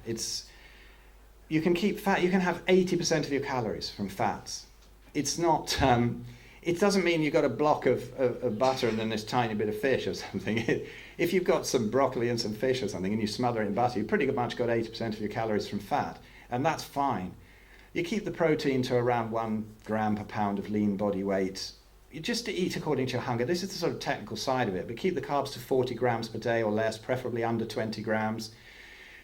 You can keep fat, you can have 80% of your calories from fats. It's not, it doesn't mean you've got a block of butter and then this tiny bit of fish or something. If you've got some broccoli and some fish or something and you smother it in butter, you've pretty much got 80% of your calories from fat, and that's fine. You keep the protein to around 1 gram per pound of lean body weight. You just eat according to your hunger. This is the sort of technical side of it, but keep the carbs to 40 grams per day or less, preferably under 20 grams.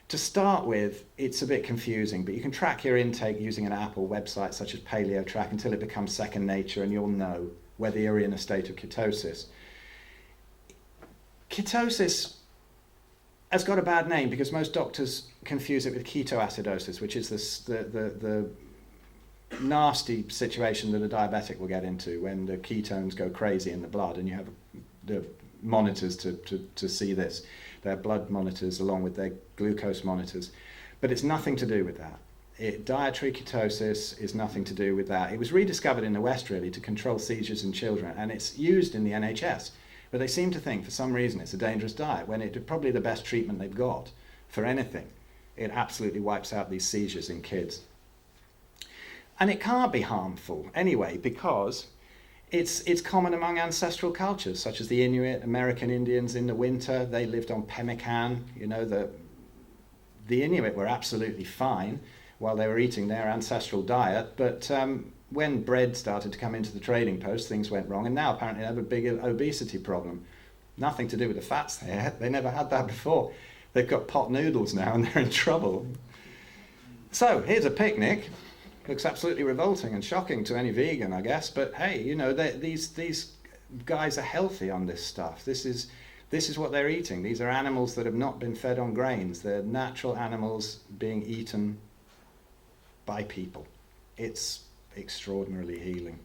To start with, it's a bit confusing, but you can track your intake using an app or website such as Paleo Track until it becomes second nature and you'll know whether you're in a state of ketosis. Ketosis has got a bad name because most doctors confuse it with ketoacidosis, which is the nasty situation that a diabetic will get into when the ketones go crazy in the blood, and you have the monitors to see this. Their blood monitors along with their glucose monitors. But it's nothing to do with that. Dietary ketosis is nothing to do with that. It was rediscovered in the West really to control seizures in children, and it's used in the NHS. But they seem to think for some reason it's a dangerous diet when it's probably the best treatment they've got for anything. It absolutely wipes out these seizures in kids. And it can't be harmful anyway because it's common among ancestral cultures such as the Inuit, American Indians in the winter. They lived on pemmican. You know, the Inuit were absolutely fine while they were eating their ancestral diet, but when bread started to come into the trading post, things went wrong, and now apparently they have a big obesity problem. Nothing to do with the fats there. They never had that before. They've got pot noodles now and they're in trouble. So here's a picnic. Looks absolutely revolting and shocking to any vegan, I guess, but hey, you know, these guys are healthy on this stuff. This is what they're eating. These are animals that have not been fed on grains. They're natural animals being eaten by people. It's extraordinarily healing.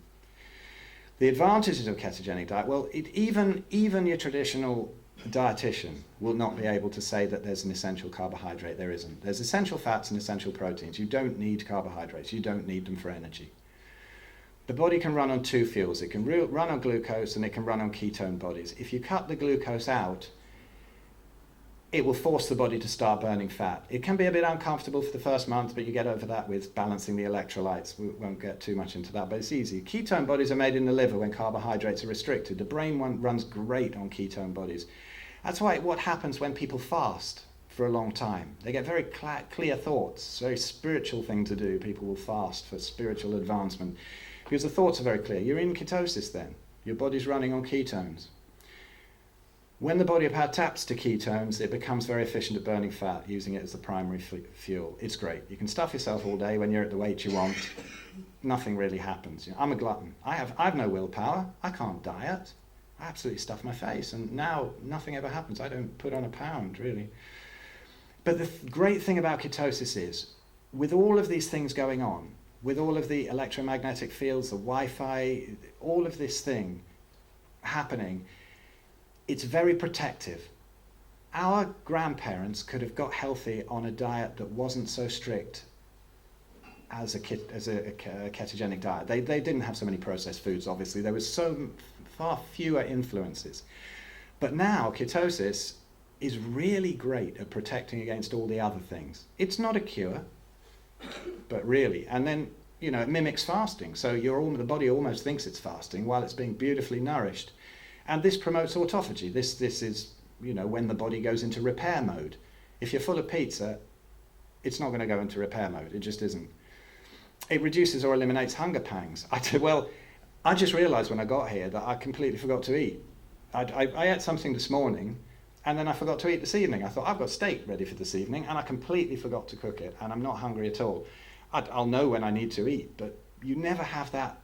The advantages of ketogenic diet, well, even your traditional dietitian will not be able to say that there's an essential carbohydrate. There isn't. There's essential fats and essential proteins. You don't need carbohydrates. You don't need them for energy. The body can run on two fuels. It can run on glucose and it can run on ketone bodies. If you cut the glucose out, it will force the body to start burning fat. It can be a bit uncomfortable for the first month, but you get over that with balancing the electrolytes. We won't get too much into that, but it's easy. Ketone bodies are made in the liver when carbohydrates are restricted. The brain runs great on ketone bodies. That's why what happens when people fast for a long time. They get very clear thoughts. It's a very spiritual thing to do. People will fast for spiritual advancement because the thoughts are very clear. You're in ketosis then. Your body's running on ketones. When the body taps to ketones, it becomes very efficient at burning fat, using it as the primary fuel. It's great. You can stuff yourself all day when you're at the weight you want. Nothing really happens. You know, I'm a glutton. I have no willpower. I can't diet. I absolutely stuff my face, and now nothing ever happens. I don't put on a pound, really. But the great thing about ketosis is, with all of these things going on, with all of the electromagnetic fields, the Wi-Fi, all of this thing happening, it's very protective. Our grandparents could have got healthy on a diet that wasn't so strict as a ketogenic diet. They didn't have so many processed foods, obviously. There was so far fewer influences. But now ketosis is really great at protecting against all the other things. It's not a cure, but really. And then, you know, it mimics fasting. So the body almost thinks it's fasting while it's being beautifully nourished. And this promotes autophagy. This is, you know, when the body goes into repair mode. If you're full of pizza, it's not going to go into repair mode. It just isn't. It reduces or eliminates hunger pangs. I just realized when I got here that I completely forgot to eat. I ate something this morning, and then I forgot to eat this evening. I thought, I've got steak ready for this evening, and I completely forgot to cook it, and I'm not hungry at all. I'll know when I need to eat, but you never have that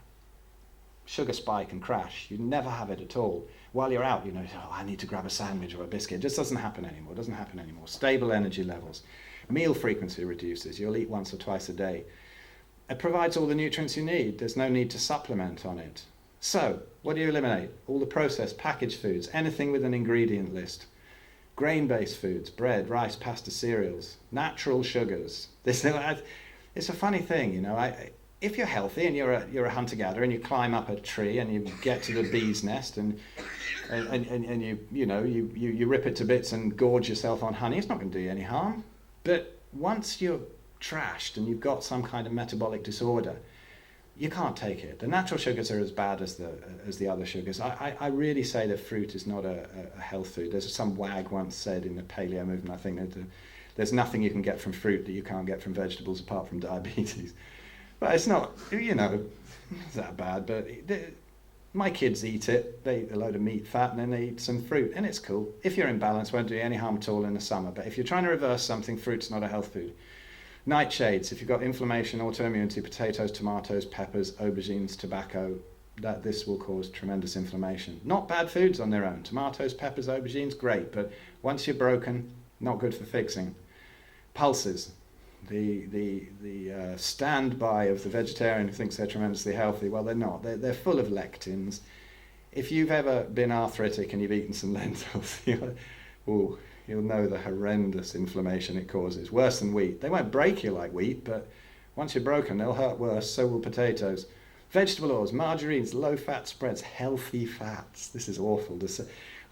sugar spike and crash. You never have it at all. While you're out, you know, oh, I need to grab a sandwich or a biscuit. It just doesn't happen anymore. It doesn't happen anymore. Stable energy levels. Meal frequency reduces. You'll eat once or twice a day. It provides all the nutrients you need. There's no need to supplement on it. So, what do you eliminate? All the processed packaged foods, anything with an ingredient list. Grain-based foods, bread, rice, pasta, cereals, natural sugars. It's a funny thing, you know. if you're healthy and you're a hunter-gatherer and you climb up a tree and you get to the bee's nest and you rip it to bits and gorge yourself on honey, it's not going to do you any harm. But once you're trashed and you've got some kind of metabolic disorder, you can't take it. The natural sugars are as bad as the other sugars. I really say that fruit is not a health food. There's some wag once said in the paleo movement, I think, that there's nothing you can get from fruit that you can't get from vegetables apart from diabetes. But it's not, it's that bad. But my kids eat it. They eat a load of meat, fat, and then they eat some fruit, and it's cool. If you're in balance, won't do you any harm at all in the summer. But if you're trying to reverse something, fruit's not a health food. Nightshades, if you've got inflammation, autoimmunity, potatoes, tomatoes, peppers, aubergines, tobacco, this will cause tremendous inflammation. Not bad foods on their own. Tomatoes, peppers, aubergines, great, but once you're broken, not good for fixing. Pulses, the standby of the vegetarian who thinks they're tremendously healthy. Well, they're not. They're full of lectins. If you've ever been arthritic and you've eaten some lentils, you'll know the horrendous inflammation it causes. Worse than wheat. They won't break you like wheat, but once you're broken, they'll hurt worse. So will potatoes. Vegetable oils, margarines, low-fat spreads, healthy fats. This is awful.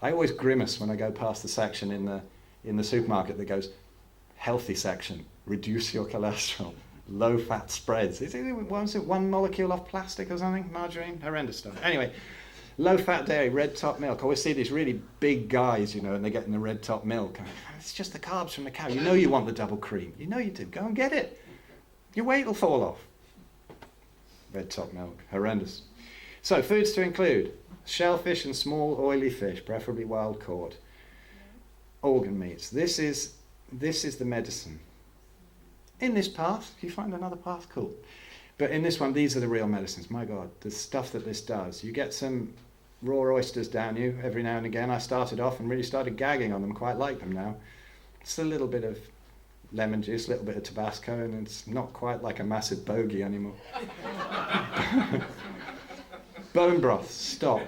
I always grimace when I go past the section in the supermarket that goes, healthy section, reduce your cholesterol, low-fat spreads. Is it 1 molecule off plastic or something? Margarine? Horrendous stuff. Anyway, low-fat dairy, red top milk. I always see these really big guys, and they're getting the red top milk. It's just the carbs from the cow. You know you want the double cream. You know you do. Go and get it. Your weight will fall off. Red top milk. Horrendous. So, foods to include. Shellfish and small oily fish, preferably wild caught. Organ meats. This is the medicine. In this path, if you find another path, cool. But in this one, these are the real medicines. My God, the stuff that this does. You get some raw oysters down you every now and again. I started off and really started gagging on them, quite like them now. It's a little bit of lemon juice, a little bit of Tabasco, and it's not quite like a massive bogey anymore. Bone broth, stock,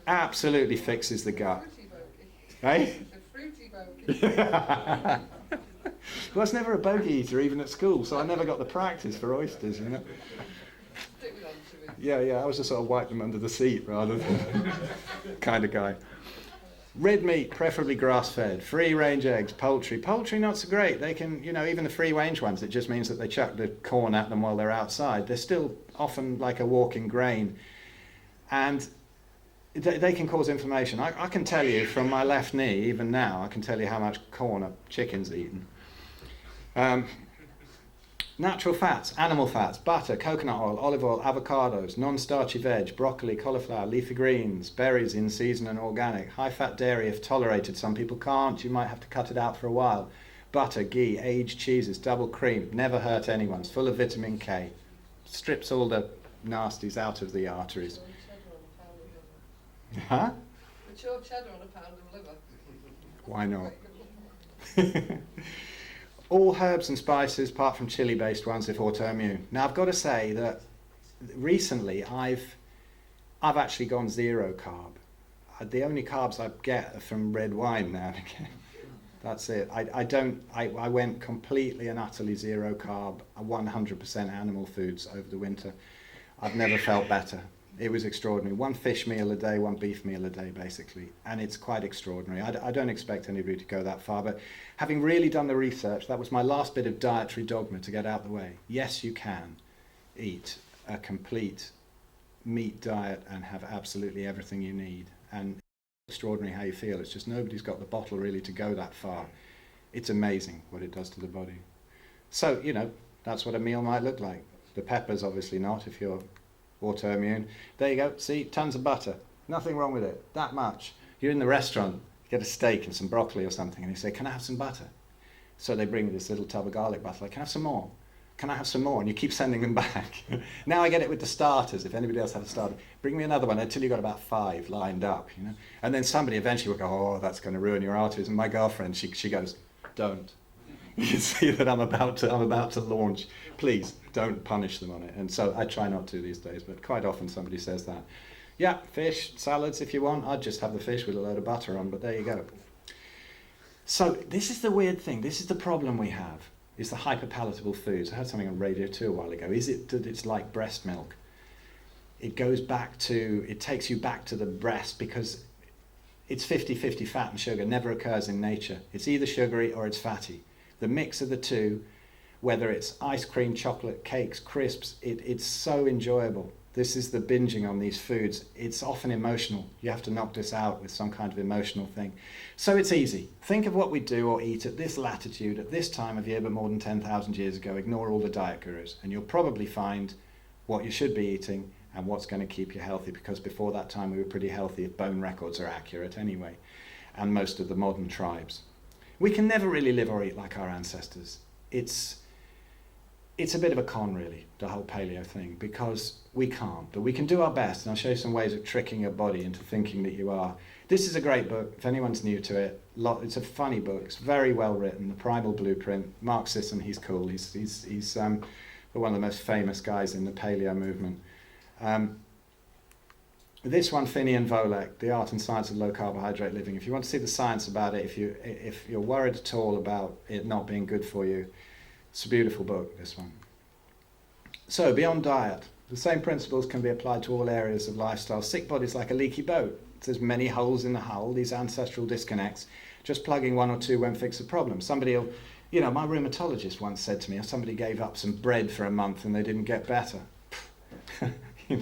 absolutely fixes the gut. Right? Fruity bogey. Well, I was never a bogey eater, even at school, so I never got the practice for oysters, Yeah, I was just sort of wipe them under the seat rather than kind of guy. Red meat, preferably grass-fed. Free-range eggs, poultry. Poultry not so great. They can, even the free-range ones, it just means that they chuck the corn at them while they're outside. They're still often like a walking grain. And they can cause inflammation. I can tell you from my left knee, even now, I can tell you how much corn a chicken's eaten. Natural fats, animal fats, butter, coconut oil, olive oil, avocados, non-starchy veg, broccoli, cauliflower, leafy greens, berries in season and organic, high-fat dairy if tolerated. Some people can't. You might have to cut it out for a while. Butter, ghee, aged cheeses, double cream, never hurt anyone. It's full of vitamin K. Strips all the nasties out of the arteries. Huh? Put your cheddar on a pound of liver. Why not? All herbs and spices, apart from chili-based ones, if autoimmune. Now, I've got to say that recently I've actually gone zero carb. The only carbs I get are from red wine now and again. That's it. I went completely and utterly zero carb, 100% animal foods over the winter. I've never felt better. It was extraordinary. 1 fish meal a day, 1 beef meal a day, basically. And it's quite extraordinary. I don't expect anybody to go that far, but having really done the research, that was my last bit of dietary dogma to get out the way. Yes, you can eat a complete meat diet and have absolutely everything you need. And it's extraordinary how you feel. It's just nobody's got the bottle really to go that far. It's amazing what it does to the body. So, that's what a meal might look like. The peppers, obviously not, if you're autoimmune. There you go. See, tons of butter. Nothing wrong with it. That much. You're in the restaurant, you get a steak and some broccoli or something, and you say, can I have some butter? So they bring you this little tub of garlic butter. Like, can I have some more? Can I have some more? And you keep sending them back. Now I get it with the starters. If anybody else has a starter, bring me another one until you've got about 5 lined up, And then somebody eventually will go, oh, that's going to ruin your arteries. And my girlfriend, she goes, don't. You see that I'm about to launch. Please don't punish them on it. And so I try not to these days, but quite often somebody says that. Yeah, fish, salads if you want. I'd just have the fish with a load of butter on, but there you go. So this is the weird thing. This is the problem we have, is the hyperpalatable foods. I heard something on radio 2 a while ago. Is it that it's like breast milk? It takes you back to the breast because it's 50-50 fat and sugar, never occurs in nature. It's either sugary or it's fatty. The mix of the two, whether it's ice cream, chocolate, cakes, crisps, it's so enjoyable. This is the binging on these foods. It's often emotional. You have to knock this out with some kind of emotional thing. So it's easy. Think of what we do or eat at this latitude, at this time of year, but more than 10,000 years ago. Ignore all the diet gurus, and you'll probably find what you should be eating and what's going to keep you healthy, because before that time we were pretty healthy if bone records are accurate anyway, and most of the modern tribes. We can never really live or eat like our ancestors. It's a bit of a con, really, the whole paleo thing, because we can't, but we can do our best, and I'll show you some ways of tricking your body into thinking that you are. This is a great book, if anyone's new to it. It's a funny book, it's very well written, The Primal Blueprint. Mark Sisson, he's cool, he's one of the most famous guys in the paleo movement. This one, Finney and Volek, The Art and Science of Low Carbohydrate Living. If you want to see the science about it, if you're worried at all about it not being good for you, it's a beautiful book, this one. So, beyond diet, the same principles can be applied to all areas of lifestyle. Sick body's like a leaky boat. There's many holes in the hull, these ancestral disconnects. Just plugging one or two won't fix the problem. My rheumatologist once said to me, somebody gave up some bread for a month and they didn't get better. You've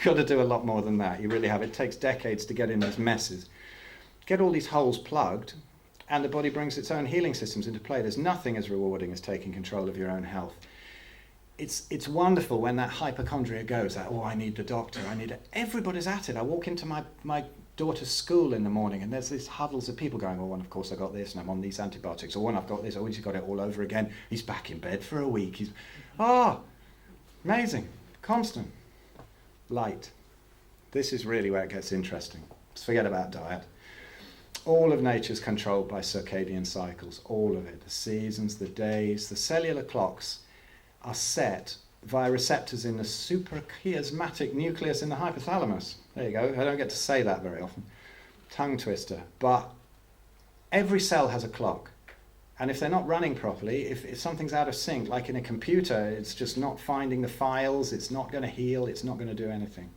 got to do a lot more than that. You really have. It takes decades to get in these messes. Get all these holes plugged, and the body brings its own healing systems into play. There's nothing as rewarding as taking control of your own health. It's wonderful when that hypochondria goes, I need the doctor, I need it. Everybody's at it. I walk into my daughter's school in the morning and there's these huddles of people going, of course I got this and I'm on these antibiotics, or I've got this, he's got it all over again. He's back in bed for a week. Amazing, constant. Light. This is really where it gets interesting. Let's forget about diet. All of nature's controlled by circadian cycles, all of it. The seasons, the days, the cellular clocks are set via receptors in the suprachiasmatic nucleus in the hypothalamus. There you go. I don't get to say that very often. Tongue twister. But every cell has a clock. And if they're not running properly, if something's out of sync, like in a computer, it's just not finding the files, it's not going to heal, it's not going to do anything.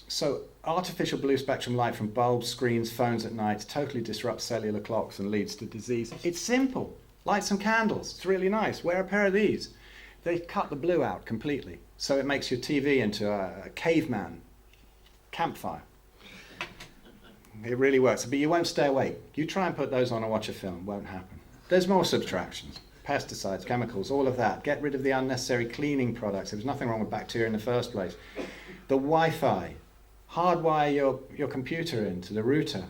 So artificial blue spectrum light from bulbs, screens, phones at night totally disrupts cellular clocks and leads to disease. It's simple. Light some candles. It's really nice. Wear a pair of these. They cut the blue out completely. So it makes your TV into a caveman campfire. It really works, but you won't stay awake. You try and put those on and watch a film, won't happen. There's more subtractions, pesticides, chemicals, all of that. Get rid of the unnecessary cleaning products. There's nothing wrong with bacteria in the first place. The Wi-Fi, hardwire your computer into the router.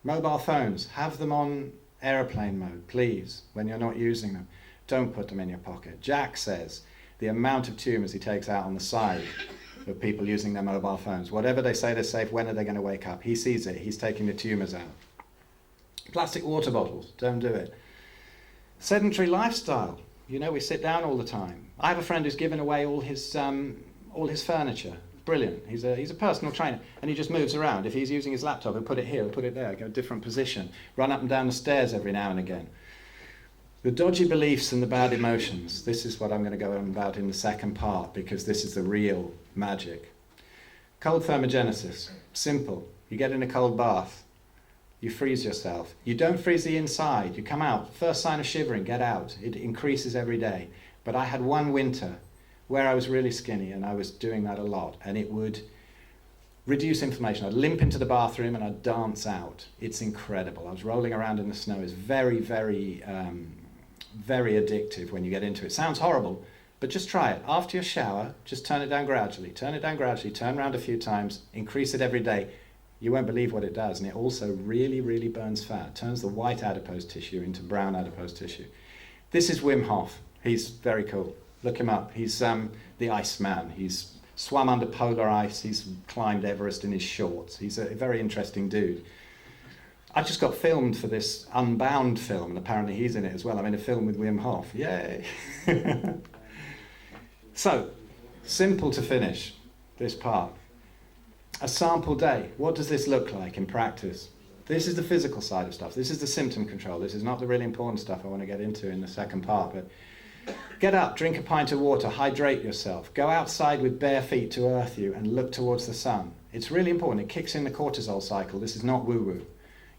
Mobile phones, have them on airplane mode, please, when you're not using them. Don't put them in your pocket. Jack says the amount of tumours he takes out on the side of people using their mobile phones. Whatever they say they're safe, when are they going to wake up? He sees it. He's taking the tumours out. Plastic water bottles. Don't do it. Sedentary lifestyle. We sit down all the time. I have a friend who's given away all his furniture. Brilliant. He's a personal trainer, and he just moves around. If he's using his laptop, he'll put it here, he'll put it there, go a different position. Run up and down the stairs every now and again. The dodgy beliefs and the bad emotions. This is what I'm going to go on about in the second part, because this is the real magic. Cold thermogenesis. Simple. You get in a cold bath. You freeze yourself. You don't freeze the inside. You come out. First sign of shivering, get out. It increases every day. But I had one winter where I was really skinny, and I was doing that a lot, and it would reduce inflammation. I'd limp into the bathroom and I'd dance out. It's incredible. I was rolling around in the snow. It's very, very, very addictive when you get into it. Sounds horrible, but just try it. After your shower, just turn it down gradually, turn around a few times, increase it every day. You won't believe what it does, and it also really, really burns fat. Turns the white adipose tissue into brown adipose tissue. This is Wim Hof. He's very cool. Look him up. He's the Iceman. He's swum under polar ice. He's climbed Everest in his shorts. He's a very interesting dude. I just got filmed for this Unbound film, and apparently he's in it as well. I'm in a film with Wim Hof. Yay! So, simple to finish this part. A sample day. What does this look like in practice? This is the physical side of stuff. This is the symptom control. This is not the really important stuff I want to get into in the second part. But get up, drink a pint of water, hydrate yourself. Go outside with bare feet to earth you and look towards the sun. It's really important. It kicks in the cortisol cycle. This is not woo-woo.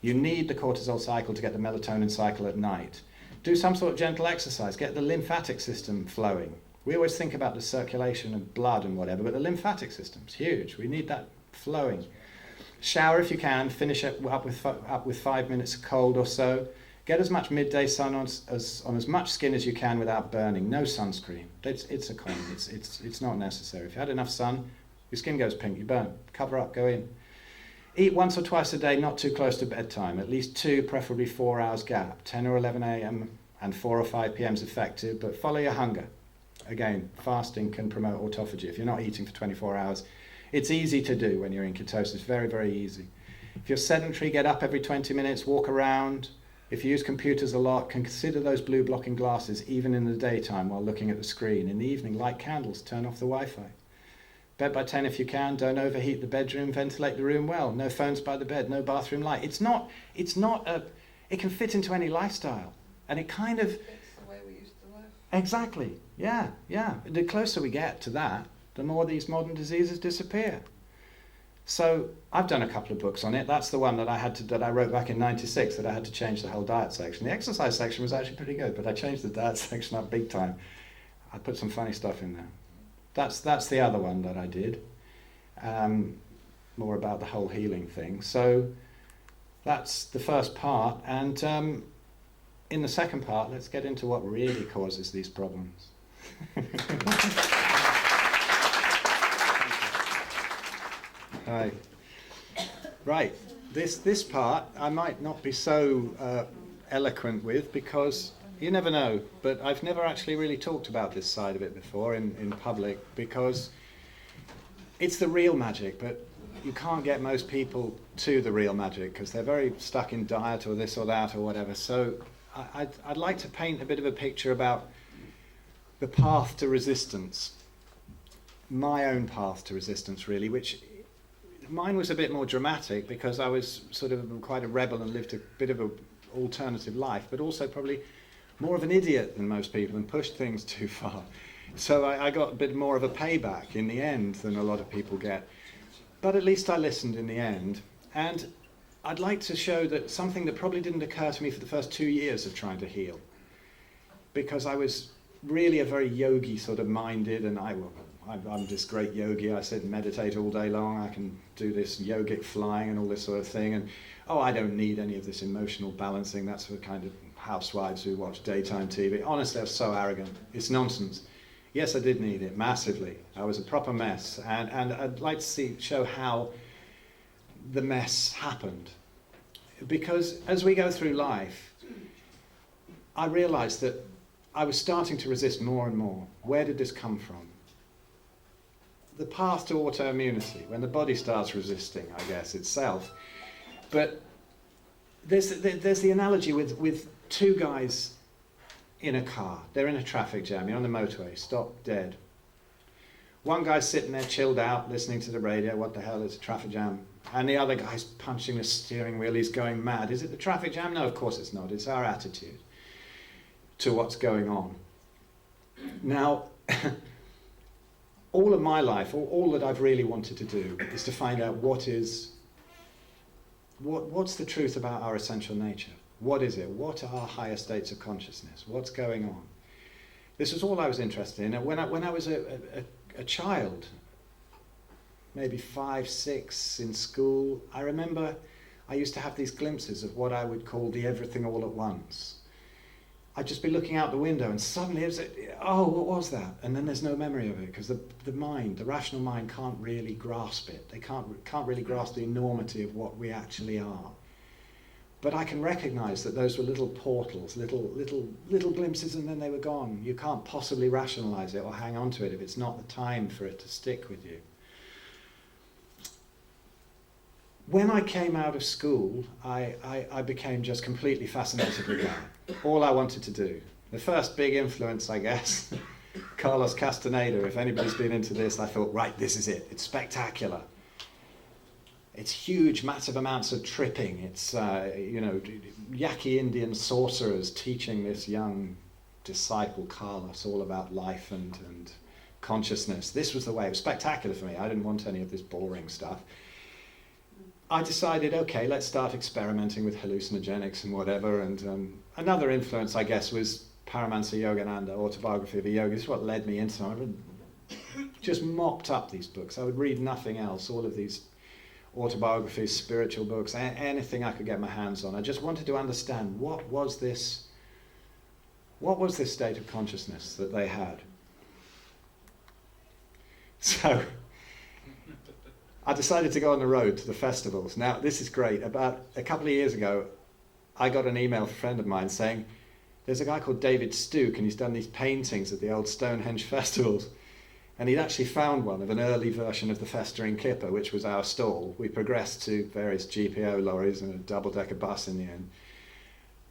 You need the cortisol cycle to get the melatonin cycle at night. Do some sort of gentle exercise. Get the lymphatic system flowing. We always think about the circulation of blood and whatever, but the lymphatic system's huge. We need that flowing. Shower if you can. Finish up with 5 minutes of cold or so. Get as much midday sun on as much skin as you can without burning. No sunscreen. It's a con. It's not necessary. If you had enough sun, your skin goes pink. You burn. Cover up. Go in. Eat once or twice a day, not too close to bedtime. At least 2, preferably 4 hours gap. 10 or 11 a.m. and 4 or 5 p.m. is effective, but follow your hunger. Again, fasting can promote autophagy. If you're not eating for 24 hours, it's easy to do when you're in ketosis. Very, very easy. If you're sedentary, get up every 20 minutes, walk around. If you use computers a lot, consider those blue blocking glasses even in the daytime while looking at the screen. In the evening, light candles, turn off the Wi-Fi. Bed by 10 if you can. Don't overheat the bedroom. Ventilate the room well. No phones by the bed. No bathroom light. It can fit into any lifestyle. And it kind of... It's the way we used to live. Exactly. Yeah. The closer we get to that, the more these modern diseases disappear. So I've done a couple of books on it. That's the one that I wrote back in '96 that I had to change the whole diet section. The exercise section was actually pretty good, but I changed the diet section up big time. I put some funny stuff in there. That's the other one that I did, more about the whole healing thing. So that's the first part, and in the second part, let's get into what really causes these problems. Right, this part I might not be so eloquent with because you never know, but I've never actually really talked about this side of it before in public because it's the real magic, but you can't get most people to the real magic because they're very stuck in diet or this or that or whatever. So I'd like to paint a bit of a picture about the path to resistance, my own path to resistance really, which mine was a bit more dramatic because I was sort of quite a rebel and lived a bit of an alternative life, but also probably more of an idiot than most people and pushed things too far. So I got a bit more of a payback in the end than a lot of people get. But at least I listened in the end. And I'd like to show that something that probably didn't occur to me for the first 2 years of trying to heal. Because I was really a very yogi sort of minded, and I'm this great yogi. I sit and meditate all day long. I can do this yogic flying and all this sort of thing. And I don't need any of this emotional balancing. That's for kind of housewives who watch daytime TV. Honestly, I was so arrogant. It's nonsense. Yes, I did need it massively. I was a proper mess. And I'd like to show how the mess happened. Because as we go through life, I realized that I was starting to resist more and more. Where did this come from? The path to autoimmunity, when the body starts resisting, I guess, itself. But there's the analogy with 2 guys in a car. They're in a traffic jam. You're on the motorway, stopped dead. One guy's sitting there chilled out, listening to the radio. What the hell, it's a traffic jam. And the other guy's punching the steering wheel. He's going mad. Is it the traffic jam? No, of course it's not. It's our attitude to what's going on. Now, all of my life, all that I've really wanted to do is to find out what's the truth about our essential nature. What is it? What are our higher states of consciousness? What's going on? This was all I was interested in. And when I was a child, maybe 5, 6 in school, I remember I used to have these glimpses of what I would call the everything all at once. I'd just be looking out the window and suddenly it was, what was that? And then there's no memory of it because the mind, the rational mind can't really grasp it. They can't really grasp the enormity of what we actually are. But I can recognize that those were little portals, little glimpses, and then they were gone. You can't possibly rationalize it or hang on to it if it's not the time for it to stick with you. When I came out of school, I became just completely fascinated with that. All I wanted to do. The first big influence, I guess, Carlos Castaneda. If anybody's been into this, I thought, right, this is it. It's spectacular. It's huge, massive amounts of tripping. It's, Yaqui Indian sorcerers teaching this young disciple, Carlos, all about life and consciousness. This was the way. It was spectacular for me. I didn't want any of this boring stuff. I decided, okay, let's start experimenting with hallucinogenics and whatever. And another influence, I guess, was Paramahansa Yogananda, Autobiography of a Yogi. This is what led me into it. I just mopped up these books. I would read nothing else, all of these autobiographies, spiritual books, anything I could get my hands on. I just wanted to understand what was this state of consciousness that they had. So I decided to go on the road to the festivals. Now, this is great. About a couple of years ago, I got an email from a friend of mine saying, there's a guy called David Stuke, and he's done these paintings at the old Stonehenge festivals. And he'd actually found one of an early version of the Festering Kipper, which was our stall. We progressed to various GPO lorries and a double-decker bus in the end.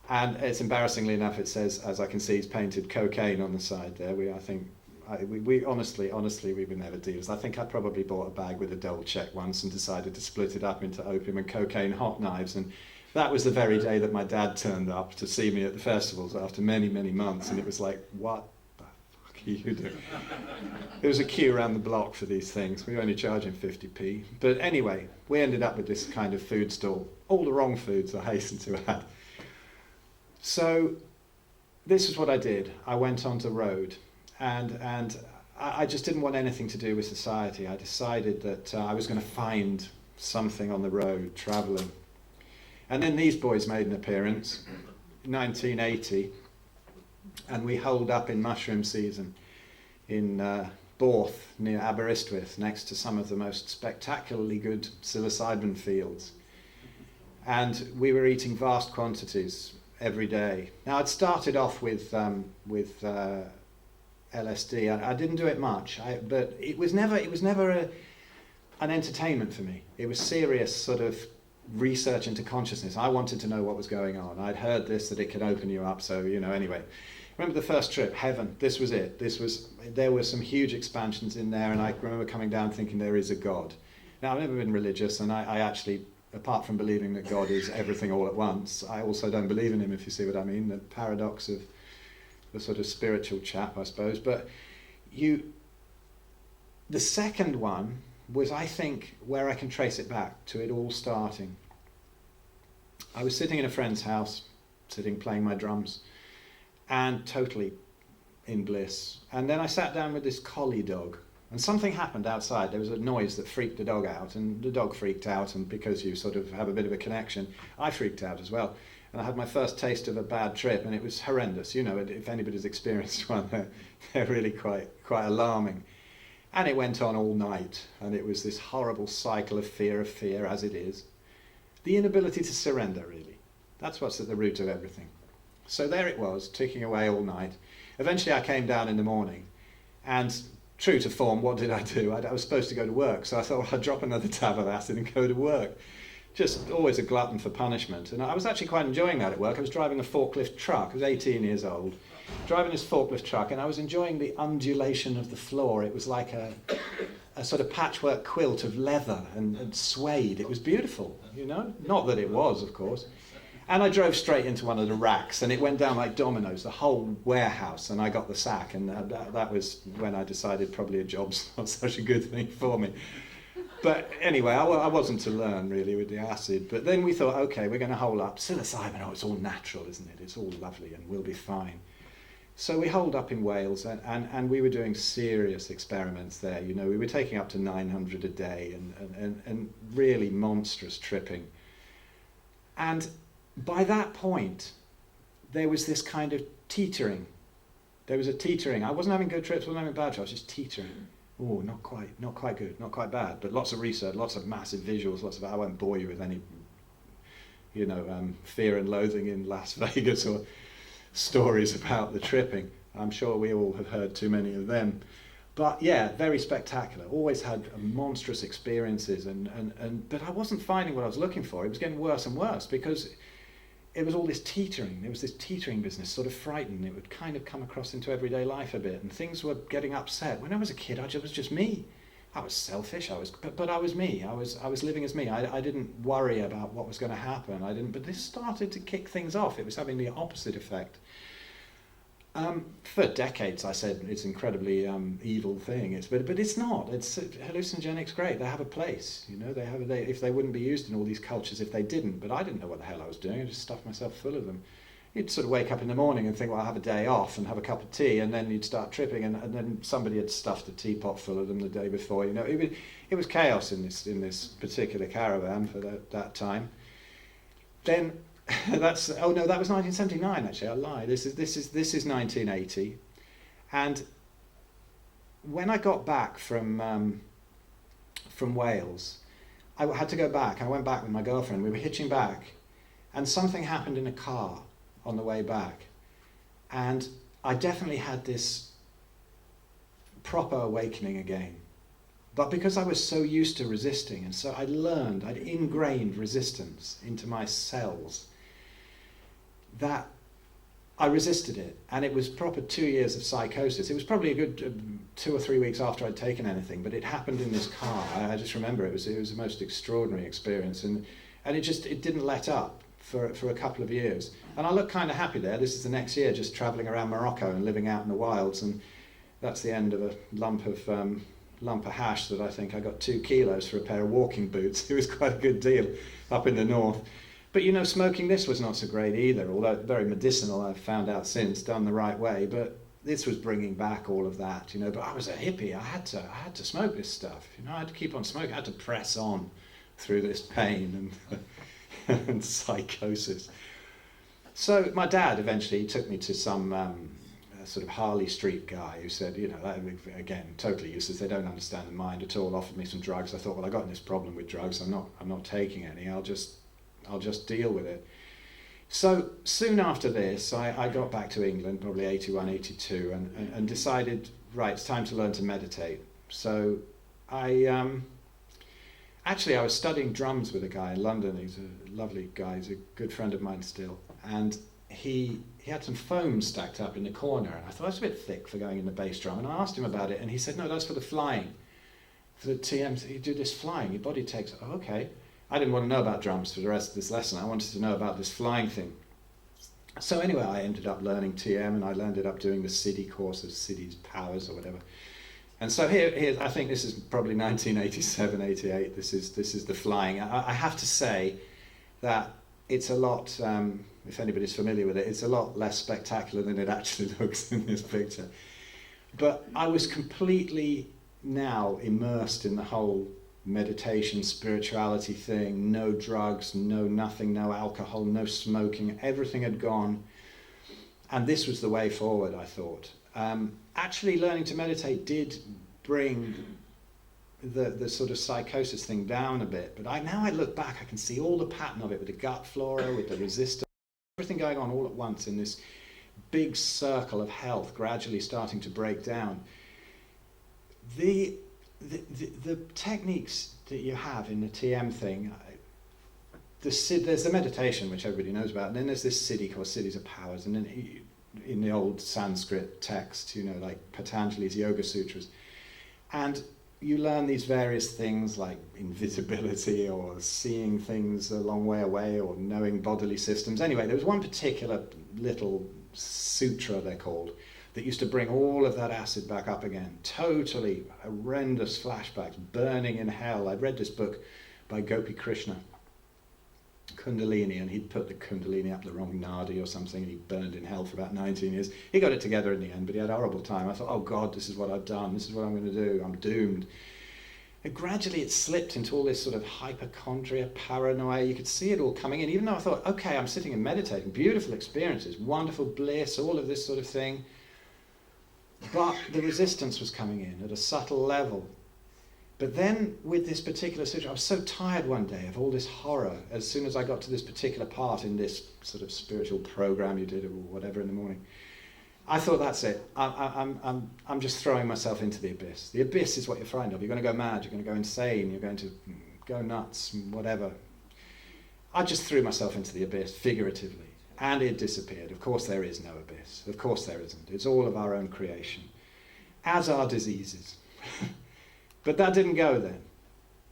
And it's embarrassingly enough, it says, as I can see, he's painted cocaine on the side there. We honestly, we were never dealers. I think I probably bought a bag with a double check once and decided to split it up into opium and cocaine hot knives. And that was the very day that my dad turned up to see me at the festivals after many, many months. And it was like, what the fuck are you doing? There was a queue around the block for these things. We were only charging 50p. But anyway, we ended up with this kind of food stall. All the wrong foods, I hasten to add. So this is what I did. I went on the road. And I just didn't want anything to do with society. I decided that I was going to find something on the road, travelling. And then these boys made an appearance, 1980, and we holed up in mushroom season in Borth, near Aberystwyth, next to some of the most spectacularly good psilocybin fields. And we were eating vast quantities every day. Now, I'd started off with LSD. I didn't do it much, but it was never an entertainment for me. It was serious sort of research into consciousness. I wanted to know what was going on. I'd heard that it can open you up. So anyway. Remember the first trip, heaven. This was it. There were some huge expansions in there, and I remember coming down thinking there is a God. Now, I've never been religious, and I actually, apart from believing that God is everything all at once, I also don't believe in him, if you see what I mean. The paradox of the sort of spiritual chap, I suppose. But the second one was, I think, where I can trace it back to it all starting. I was sitting in a friend's house, playing my drums, and totally in bliss. And then I sat down with this collie dog, and something happened outside. There was a noise that freaked the dog out, and the dog freaked out, and because you sort of have a bit of a connection, I freaked out as well. And I had my first taste of a bad trip, and it was horrendous. If anybody's experienced one, they're really quite alarming. And it went on all night, and it was this horrible cycle of fear, as it is. The inability to surrender, really. That's what's at the root of everything. So there it was, ticking away all night. Eventually I came down in the morning, and true to form, what did I do? I was supposed to go to work, so I thought, well, I'd drop another tab of acid and go to work. Just always a glutton for punishment. And I was actually quite enjoying that at work. I was driving a forklift truck. I was 18 years old, driving this forklift truck, and I was enjoying the undulation of the floor. It was like a sort of patchwork quilt of leather and suede. It was beautiful, Not that it was, of course. And I drove straight into one of the racks, and it went down like dominoes, the whole warehouse, and I got the sack. And that was when I decided probably a job's not such a good thing for me. But anyway, I wasn't to learn, really, with the acid. But then we thought, okay, we're going to hole up. Psilocybin, it's all natural, isn't it? It's all lovely, and we'll be fine. So we holed up in Wales, and we were doing serious experiments there. We were taking up to 900 a day, and really monstrous tripping. And by that point, there was this kind of teetering. There was a teetering. I wasn't having good trips, wasn't having bad trips, I was just teetering. Oh, not quite good, not quite bad, but lots of research, lots of massive visuals, I won't bore you with any, fear and loathing in Las Vegas or stories about the tripping. I'm sure we all have heard too many of them. But yeah, very spectacular. Always had monstrous experiences, but I wasn't finding what I was looking for. It was getting worse and worse because it was all this teetering. There was this teetering business, sort of frightened. It would kind of come across into everyday life a bit, and things were getting upset. When I was a kid, it was just me. I was selfish. But I was me. I was living as me. I didn't worry about what was going to happen. But this started to kick things off. It was having the opposite effect. For decades, I said it's an incredibly evil thing. But it's not. It's hallucinogenics. Great. They have a place. You know, if they wouldn't be used in all these cultures if they didn't. But I didn't know what the hell I was doing. I just stuffed myself full of them. You'd sort of wake up in the morning and think, well, I'll have a day off and have a cup of tea, and then you'd start tripping, and then somebody had stuffed a teapot full of them the day before. You know, it was chaos in this particular caravan for that time. Then that was 1979. Actually, I lied. This is 1980, and when I got back from Wales, I had to go back. I went back with my girlfriend. We were hitching back, and something happened in a car on the way back, and I definitely had this proper awakening again. But because I was so used to resisting, and so I'd ingrained resistance into my cells, that I resisted it, and it was proper 2 years of psychosis. It was probably a good 2 or 3 weeks after I'd taken anything, but it happened in this car. I just remember it was the most extraordinary experience, and it didn't let up for a couple of years. And I look kind of happy there. This is the next year, just traveling around Morocco and living out in the wilds, and that's the end of a lump of hash that I think I got 2 kilos for a pair of walking boots. It was quite a good deal up in the north. But you know, smoking this was not so great either, although very medicinal, I've found out since, done the right way. But this was bringing back all of that, you know. But I was a hippie. I had to smoke this stuff. You know, I had to keep on smoking. I had to press on through this pain and psychosis. So my dad eventually took me to some sort of Harley Street guy who said, you know, that, again, totally useless. They don't understand the mind at all. Offered me some drugs. I thought, well, I got this problem with drugs. I'm not taking any. I'll just deal with it. So soon after this, I got back to England, probably 81, 82, and decided, right, it's time to learn to meditate. So I was studying drums with a guy in London. He's a lovely guy. He's a good friend of mine still. And he had some foam stacked up in the corner, and I thought that's a bit thick for going in the bass drum. And I asked him about it, and he said, no, that's for the flying. For the TMs, you do this flying, your body takes, oh, okay. I didn't want to know about drums for the rest of this lesson. I wanted to know about this flying thing. So anyway, I ended up learning TM, and I ended up doing the City course of City's Powers or whatever. And so here, I think this is probably 1987, 88. This is the flying. I have to say that it's a lot, if anybody's familiar with it, it's a lot less spectacular than it actually looks in this picture. But I was completely now immersed in the whole meditation, spirituality thing. No drugs, no nothing, no alcohol, no smoking. Everything had gone. And this was the way forward, I thought. Actually learning to meditate did bring the sort of psychosis thing down a bit, but now I look back, I can see all the pattern of it with the gut flora, with the resistance, everything going on all at once in this big circle of health gradually starting to break down. The techniques that you have in the TM thing, there's the meditation, which everybody knows about, and then there's this Siddhi called Siddhis of Powers, and then in the old Sanskrit text, you know, like Patanjali's Yoga Sutras. And you learn these various things like invisibility or seeing things a long way away or knowing bodily systems. Anyway, there was one particular little sutra, they're called, that used to bring all of that acid back up again. Totally horrendous flashbacks, burning in hell. I'd read this book by Gopi Krishna, Kundalini, and he'd put the Kundalini up the wrong nadi or something, and he burned in hell for about 19 years. He got it together in the end, but he had a horrible time. I thought, oh God, this is what I've done. This is what I'm going to do. I'm doomed. And gradually it slipped into all this sort of hypochondria, paranoia. You could see it all coming in, even though I thought, okay, I'm sitting and meditating. Beautiful experiences, wonderful bliss, all of this sort of thing. But the resistance was coming in at a subtle level. But then with this particular situation, I was so tired one day of all this horror. As soon as I got to this particular part in this sort of spiritual program you did or whatever in the morning, I thought, that's it. I'm just throwing myself into the abyss. The abyss is what you're frightened of. You're going to go mad. You're going to go insane. You're going to go nuts, whatever. I just threw myself into the abyss, figuratively, and it disappeared. Of course there is no abyss. Of course there isn't. It's all of our own creation, as are diseases. But that didn't go then.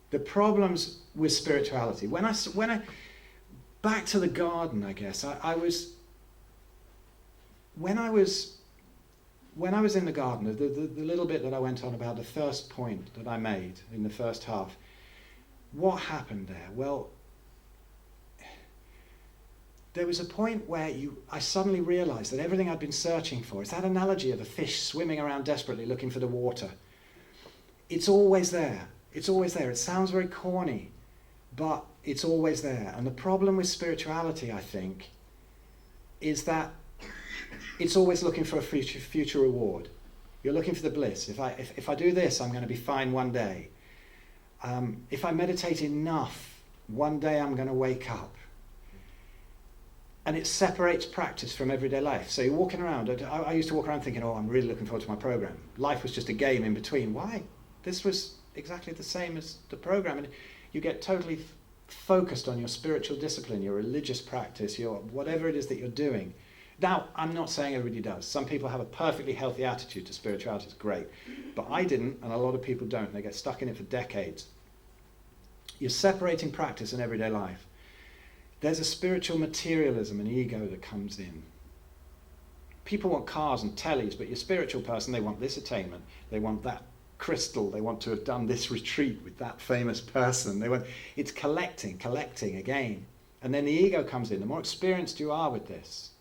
The problems with spirituality, when I back to the garden, I guess, when I was in the garden, the little bit that I went on about, the first point that I made in the first half, what happened there? Well, there was a point where I suddenly realized that everything I'd been searching for, it's that analogy of a fish swimming around desperately looking for the water. It's always there. It's always there. It sounds very corny, but it's always there. And the problem with spirituality, I think, is that it's always looking for a future reward. You're looking for the bliss. If I do this, I'm going to be fine one day. If I meditate enough, one day I'm going to wake up. And it separates practice from everyday life. So you're walking around. I used to walk around thinking, oh, I'm really looking forward to my program. Life was just a game in between. Why? This was exactly the same as the program. And you get totally focused on your spiritual discipline, your religious practice, your whatever it is that you're doing. Now, I'm not saying everybody does. Some people have a perfectly healthy attitude to spirituality. It's great. But I didn't, and a lot of people don't. They get stuck in it for decades. You're separating practice and everyday life. There's a spiritual materialism and ego that comes in. People want cars and tellies, but your spiritual person, they want this attainment. They want that crystal. They want to have done this retreat with that famous person. It's collecting again. And then the ego comes in. The more experienced you are with this,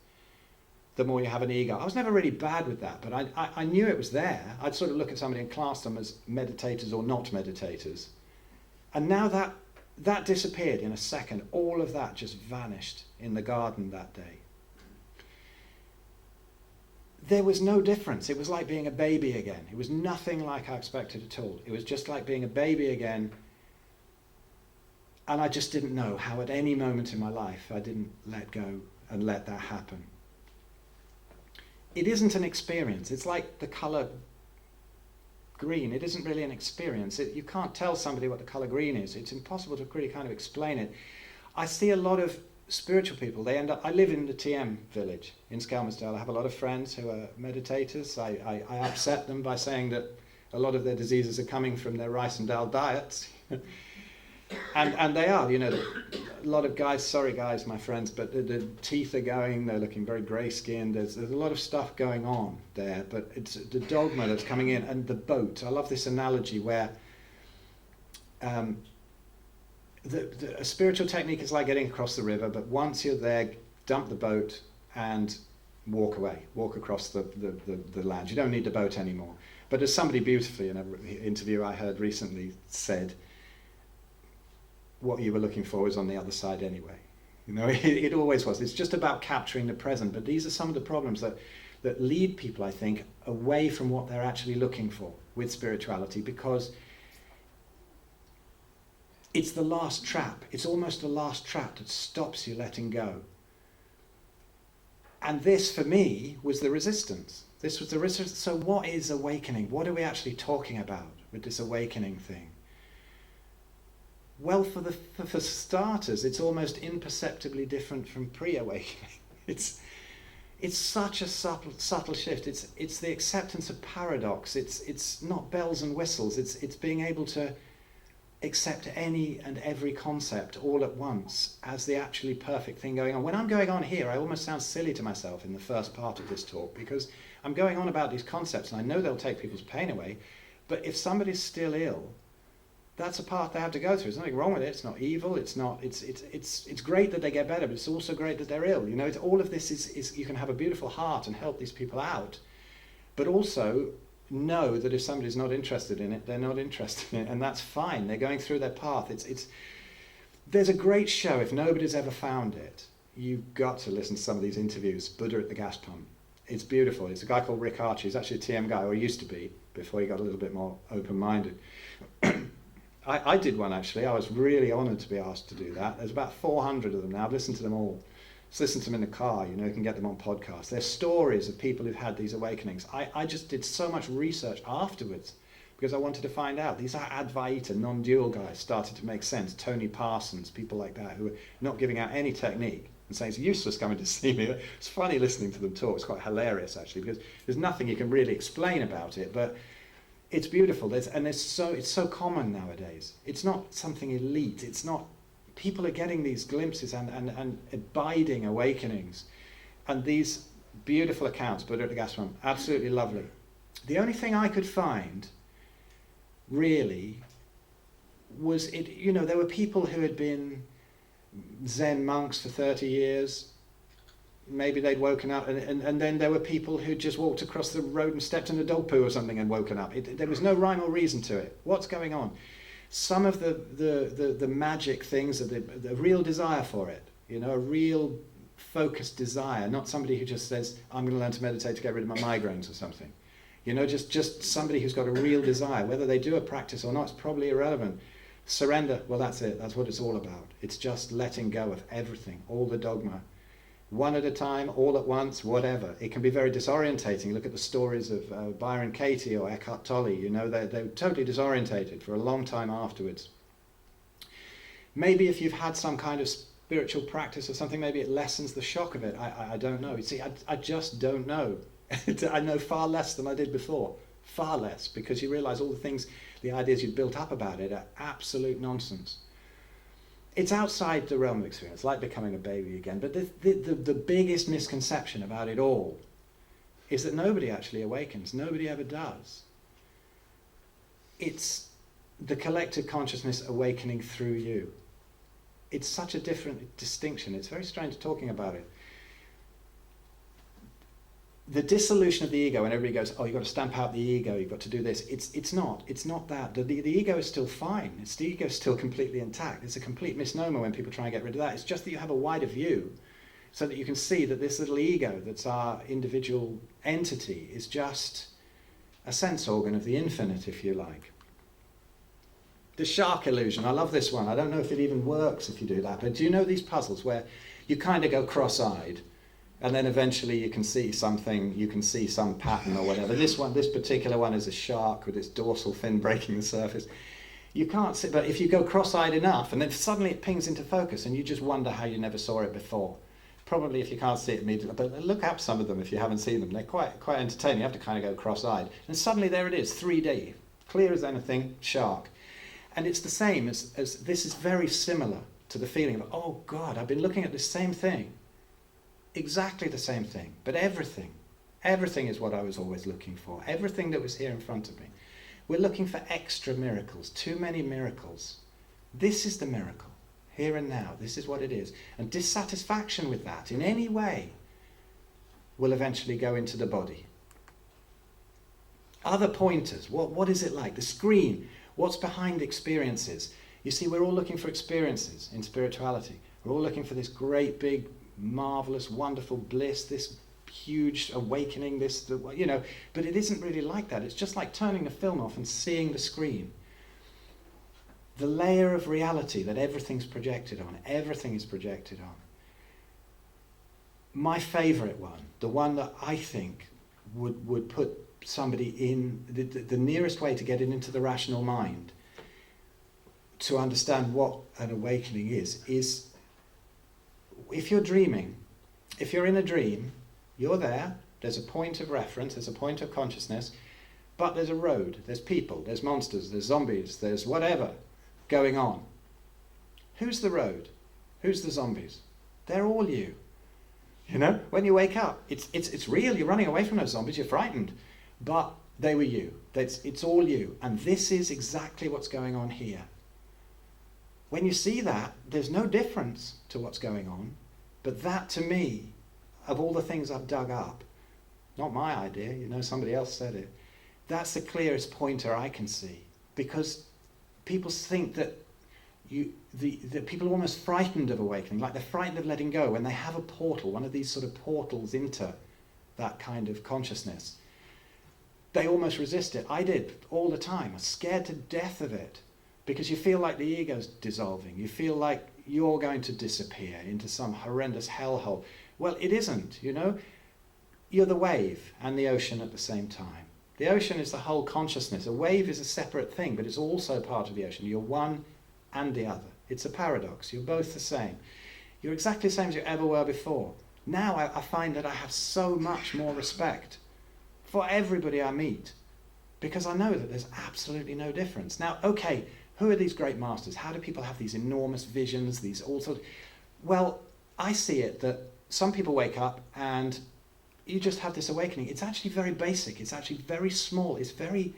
the more you have an ego. I was never really bad with that, but I knew it was there. I'd sort of look at somebody and class them as meditators or not meditators. And now that disappeared in a second. All of that just vanished in the garden that day. There was no difference. It was like being a baby again. It was nothing like I expected at all. It was just like being a baby again. And I just didn't know how at any moment in my life I didn't let go and let that happen. It isn't an experience. It's like the colour green. It isn't really an experience. You can't tell somebody what the colour green is. It's impossible to really kind of explain it. I see a lot of spiritual people. I live in the TM village in Skelmersdale. I have a lot of friends who are meditators. I upset them by saying that a lot of their diseases are coming from their rice and dal diets. And they are, a lot of guys, sorry guys, my friends, but the teeth are going, they're looking very grey-skinned, there's a lot of stuff going on there, but it's the dogma that's coming in, and the boat. I love this analogy where a spiritual technique is like getting across the river, but once you're there, dump the boat and walk away, walk across the land. You don't need the boat anymore. But as somebody beautifully in an interview I heard recently said, what you were looking for was on the other side anyway. It always was. It's just about capturing the present. But these are some of the problems that lead people, I think, away from what they're actually looking for with spirituality, because it's the last trap. It's almost the last trap that stops you letting go. And this, for me, was the resistance. This was the resistance. So what is awakening? What are we actually talking about with this awakening thing? Well, for starters, it's almost imperceptibly different from pre-awakening. It's such a subtle shift. It's the acceptance of paradox. It's not bells and whistles. It's being able to accept any and every concept all at once as the actually perfect thing going on. When I'm going on here, I almost sound silly to myself in the first part of this talk, because I'm going on about these concepts and I know they'll take people's pain away, but if somebody's still ill, that's a path they have to go through. There's nothing wrong with it. It's not evil. It's great that they get better, but it's also great that they're ill. All of this is you can have a beautiful heart and help these people out, but also know that if somebody's not interested in it, they're not interested in it, and that's fine. They're going through their path. There's a great show. If nobody's ever found it, you've got to listen to some of these interviews. Buddha at the Gas Pump. It's beautiful. It's a guy called Rick Archie. He's actually a TM guy, or he used to be, before he got a little bit more open-minded. I did one, actually. I was really honoured to be asked to do that. There's about 400 of them now. I've listened to them all. Just listen to them in the car, you can get them on podcasts. They're stories of people who've had these awakenings. I just did so much research afterwards because I wanted to find out. These are Advaita, non-dual guys, started to make sense. Tony Parsons, people like that, who are not giving out any technique and saying it's useless coming to see me. It's funny listening to them talk. It's quite hilarious, actually, because there's nothing you can really explain about it, but It's beautiful. It's so common nowadays. It's not something elite. It's not. People are getting these glimpses and abiding awakenings, and these beautiful accounts. Buddha at the Gas Pump, absolutely lovely. The only thing I could find, really, was it. You know, there were people who had been Zen monks for 30 years. Maybe they'd woken up, and then there were people who just walked across the road and stepped in a dog poo or something and woken up. There was no rhyme or reason to it. What's going on? Some of the magic things, the real desire for it, you know, a real focused desire, not somebody who just says, I'm going to learn to meditate to get rid of my migraines or something. You know, just somebody who's got a real desire. Whether they do a practice or not, it's probably irrelevant. Surrender, well, that's it. That's what it's all about. It's just letting go of everything, all the dogma. One at a time, all at once, whatever. It can be very disorientating. Look at the stories of Byron Katie or Eckhart Tolle. You know, they're totally disorientated for a long time afterwards. Maybe if you've had some kind of spiritual practice or something, maybe it lessens the shock of it. I don't know. You see, I just don't know. I know far less than I did before. Far less, because you realise all the things, the ideas you'd built up about it are absolute nonsense. It's outside the realm of experience, like becoming a baby again. But the biggest misconception about it all is that nobody actually awakens. Nobody ever does. It's the collective consciousness awakening through you. It's such a different distinction. It's very strange talking about it. The dissolution of the ego, and everybody goes, oh, you've got to stamp out the ego, you've got to do this. It's not that. The ego is still fine. The ego is still completely intact. It's a complete misnomer when people try and get rid of that. It's just that you have a wider view so that you can see that this little ego that's our individual entity is just a sense organ of the infinite, if you like. The shark illusion, I love this one. I don't know if it even works if you do that, but do you know these puzzles where you kind of go cross-eyed and then eventually you can see something, you can see some pattern or whatever. This particular one is a shark with its dorsal fin breaking the surface. You can't see, but if you go cross-eyed enough and then suddenly it pings into focus and you just wonder how you never saw it before. Probably if you can't see it immediately, but look up some of them if you haven't seen them. They're quite entertaining. You have to kind of go cross-eyed. And suddenly there it is, 3D, clear as anything, shark. And it's the same as this is very similar to the feeling of, oh God, I've been looking at this same thing. Exactly the same thing, but everything is what I was always looking for. Everything that was here in front of me. We're looking for extra miracles, too many miracles. This is the miracle, here and now. This is what it is. And dissatisfaction with that in any way will eventually go into the body. Other pointers, what is it like? The screen, what's behind experiences? You see, we're all looking for experiences in spirituality. We're all looking for this great big marvelous, wonderful bliss, this huge awakening, you know, but it isn't really like that. It's just like turning the film off and seeing the screen. The layer of reality that everything's projected on, everything is projected on. My favourite one, the one that I think would put somebody in, the nearest way to get it into the rational mind, to understand what an awakening is if you're dreaming, if you're in a dream, you're there, there's a point of reference, there's a point of consciousness, but there's a road, there's people, there's monsters, there's zombies, there's whatever going on. Who's the road? Who's the zombies? They're all you. You know, when you wake up, it's real, you're running away from those zombies, you're frightened, but they were you. It's all you. And this is exactly what's going on here. When you see that, there's no difference to what's going on, but that to me, of all the things I've dug up, not my idea, you know, somebody else said it, that's the clearest pointer I can see, because people think that people are almost frightened of awakening, like they're frightened of letting go when they have a portal, one of these sort of portals into that kind of consciousness. They almost resist it. I did all the time. I was scared to death of it. Because you feel like the ego's dissolving. You feel like you're going to disappear into some horrendous hellhole. Well, it isn't, you know. You're the wave and the ocean at the same time. The ocean is the whole consciousness. A wave is a separate thing, but it's also part of the ocean. You're one and the other. It's a paradox. You're both the same. You're exactly the same as you ever were before. Now I find that I have so much more respect for everybody I meet, because I know that there's absolutely no difference. Now, okay, who are these great masters? How do people have these enormous visions, these all sorts? Well, I see it that some people wake up and you just have this awakening. It's actually very basic. It's actually very small. It's very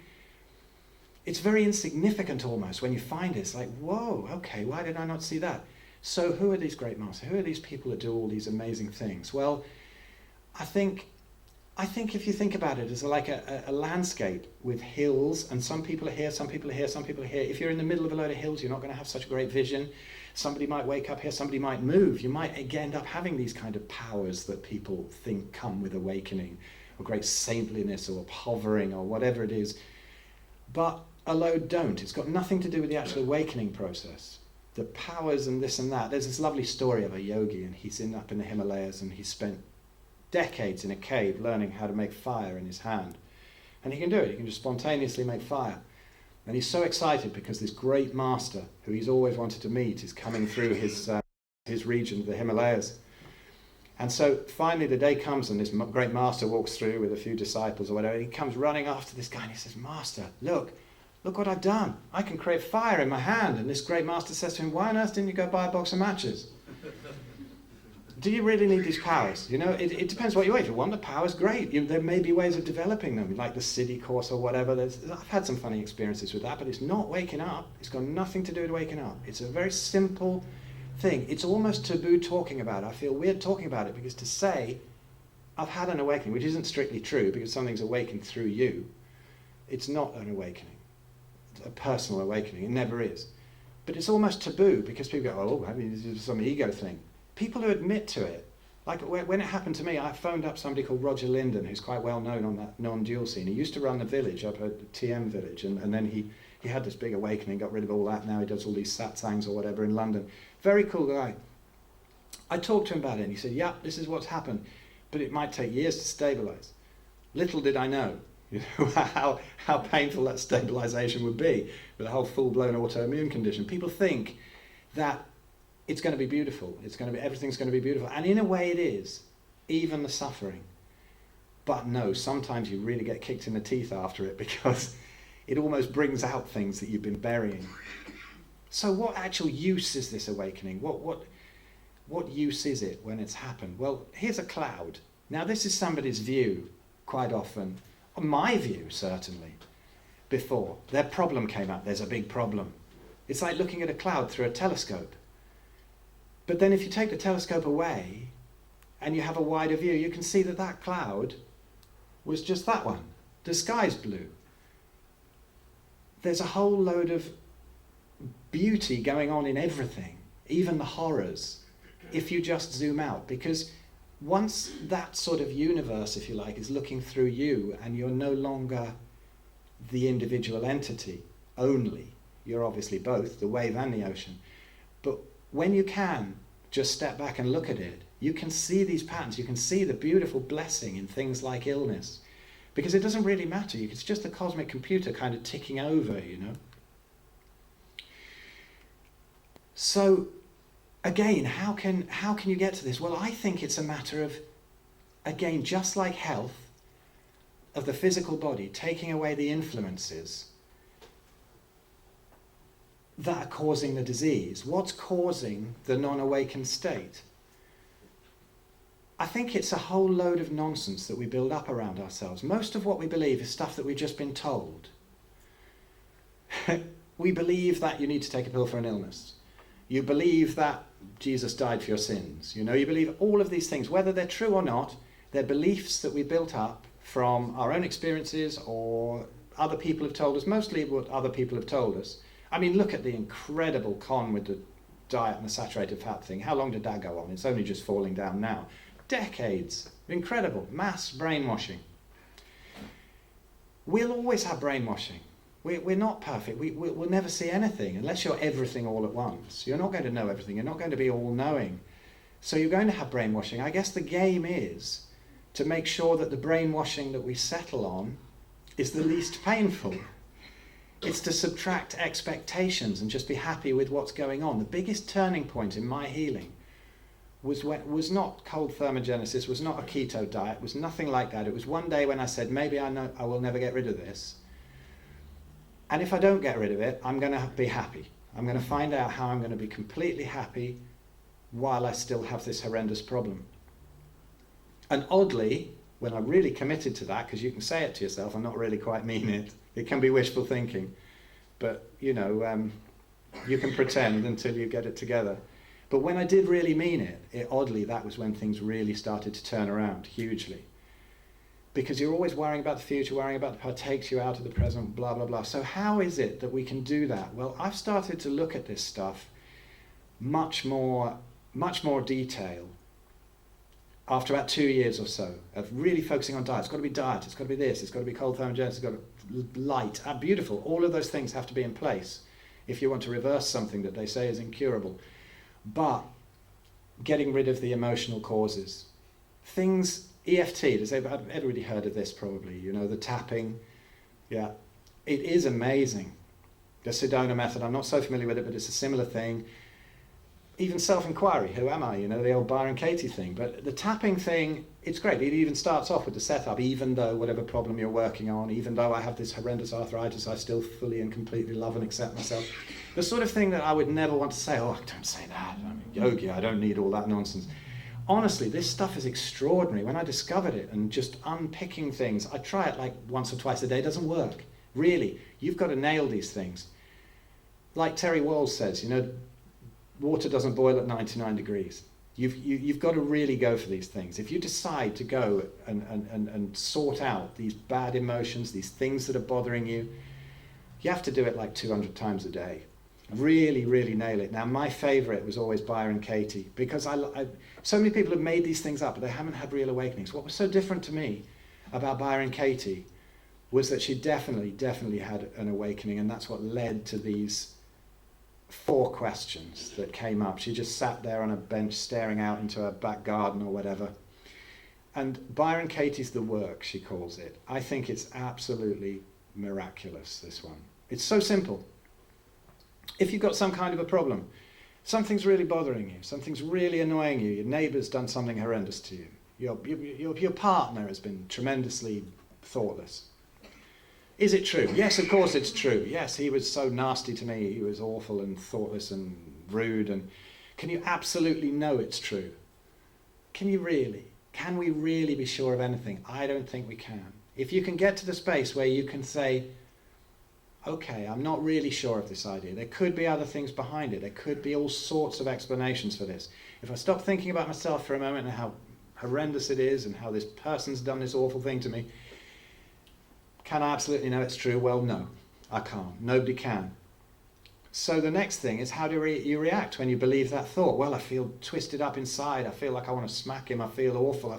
insignificant almost when you find it. It's like, whoa, okay, why did I not see that? So who are these great masters? Who are these people that do all these amazing things? Well, I think if you think about it as like a landscape with hills, and some people are here, some people are here, some people are here. If you're in the middle of a load of hills, you're not going to have such a great vision. Somebody might wake up here, somebody might move. You might end up having these kind of powers that people think come with awakening, or great saintliness, or hovering, or whatever it is. But a load don't. It's got nothing to do with the actual awakening process. The powers and this and that. There's this lovely story of a yogi, and he's up in the Himalayas, and he spent decades in a cave learning how to make fire in his hand. And he can do it. He can just spontaneously make fire. And he's so excited because this great master, who he's always wanted to meet, is coming through his region, the Himalayas. And so finally the day comes, and this great master walks through with a few disciples or whatever. And he comes running after this guy, and he says, "Master, look what I've done. I can create fire in my hand." And this great master says to him, "Why on earth didn't you go buy a box of matches? Do you really need these powers? You know, it depends what you want. If you want the powers, great. There may be ways of developing them, like the City course or whatever. I've had some funny experiences with that, but it's not waking up. It's got nothing to do with waking up. It's a very simple thing. It's almost taboo talking about it. I feel weird talking about it, because to say, I've had an awakening, which isn't strictly true, because something's awakened through you, it's not an awakening. It's a personal awakening. It never is. But it's almost taboo, because people go, "Oh, I mean, this is some ego thing." People who admit to it, like when it happened to me, I phoned up somebody called Roger Linden, who's quite well known on that non-dual scene. He used to run the village up at TM Village, and then he had this big awakening, got rid of all that. Now he does all these satsangs or whatever in London. Very cool guy. I talked to him about it, and he said, "Yeah, this is what's happened, but it might take years to stabilize." Little did I know, how painful that stabilization would be with a whole full-blown autoimmune condition. People think that it's going to be beautiful. Everything's going to be beautiful. And in a way it is, even the suffering. But no, sometimes you really get kicked in the teeth after it, because it almost brings out things that you've been burying. So what actual use is this awakening? What use is it when it's happened? Well, here's a cloud. Now this is somebody's view quite often, or my view certainly, before. Their problem came up. There's a big problem. It's like looking at a cloud through a telescope. But then if you take the telescope away and you have a wider view, you can see that that cloud was just that one. The sky's blue. There's a whole load of beauty going on in everything, even the horrors, if you just zoom out. Because once that sort of universe, if you like, is looking through you, and you're no longer the individual entity only, you're obviously both, the wave and the ocean. But when you can just step back and look at it, you can see these patterns. You can see the beautiful blessing in things like illness, because it doesn't really matter. It's just the cosmic computer kind of ticking over, you know. So again, how can you get to this? Well, I think it's a matter of, again, just like health of the physical body, taking away the influences that are causing the disease. What's causing the non-awakened state? I think it's a whole load of nonsense that we build up around ourselves. Most of what we believe is stuff that we've just been told. We believe that you need to take a pill for an illness. You believe that Jesus died for your sins. You know, you believe all of these things, whether they're true or not. They're beliefs that we built up from our own experiences, or other people have told us, mostly what other people have told us. I mean, look at the incredible con with the diet and the saturated fat thing. How long did that go on? It's only just falling down now. Decades. Incredible. Mass brainwashing. We'll always have brainwashing. We're not perfect. We'll never see anything unless you're everything all at once. You're not going to know everything. You're not going to be all-knowing. So you're going to have brainwashing. I guess the game is to make sure that the brainwashing that we settle on is the least painful. It's to subtract expectations and just be happy with what's going on. The biggest turning point in my healing was not cold thermogenesis, was not a keto diet, was nothing like that. It was one day when I said, maybe I know I will never get rid of this. And if I don't get rid of it, I'm going to be happy. I'm going to find out how I'm going to be completely happy while I still have this horrendous problem. And oddly, when I really committed to that, because you can say it to yourself and not really quite mean it, it can be wishful thinking, but you can pretend until you get it together. But when I did really mean it, oddly, that was when things really started to turn around hugely. Because you're always worrying about the future, worrying about the past, takes you out of the present, blah, blah, blah. So how is it that we can do that? Well, I've started to look at this stuff much more detail after about 2 years or so of really focusing on diet. It's got to be diet, it's got to be this, it's got to be cold thermogenesis, it's got to be light, beautiful. All of those things have to be in place if you want to reverse something that they say is incurable. But getting rid of the emotional causes. Things, EFT, everybody heard of this probably, the tapping. Yeah, it is amazing. The Sedona method, I'm not so familiar with it, but it's a similar thing. Even self-inquiry, who am I? The old Byron Katie thing. But the tapping thing, it's great. It even starts off with the setup, even though whatever problem you're working on, even though I have this horrendous arthritis, I still fully and completely love and accept myself. The sort of thing that I would never want to say, oh, don't say that. I'm a yogi, I don't need all that nonsense. Honestly, this stuff is extraordinary. When I discovered it and just unpicking things, I try it like once or twice a day, it doesn't work. Really, you've got to nail these things. Like Terry Walls says, water doesn't boil at 99 degrees. You've got to really go for these things. If you decide to go and sort out these bad emotions, these things that are bothering you, you have to do it like 200 times a day. Really, really nail it. Now, my favorite was always Byron Katie, because so many people have made these things up, but they haven't had real awakenings. What was so different to me about Byron Katie was that she definitely had an awakening, and that's what led to these 4 questions that came up. She just sat there on a bench staring out into her back garden or whatever. And Byron Katie's the work, she calls it. I think it's absolutely miraculous, this one. It's so simple. If you've got some kind of a problem, something's really bothering you, something's really annoying you, your neighbour's done something horrendous to you, your partner has been tremendously thoughtless. Is it true? Yes, of course it's true. Yes, he was so nasty to me, he was awful and thoughtless and rude. And can you absolutely know it's true? Can you really? Can we really be sure of anything? I don't think we can. If you can get to the space where you can say, okay, I'm not really sure of this idea. There could be other things behind it. There could be all sorts of explanations for this. If I stop thinking about myself for a moment and how horrendous it is and how this person's done this awful thing to me, can I absolutely know it's true? Well, no, I can't. Nobody can. So the next thing is, how do you react when you believe that thought? Well, I feel twisted up inside. I feel like I want to smack him. I feel awful.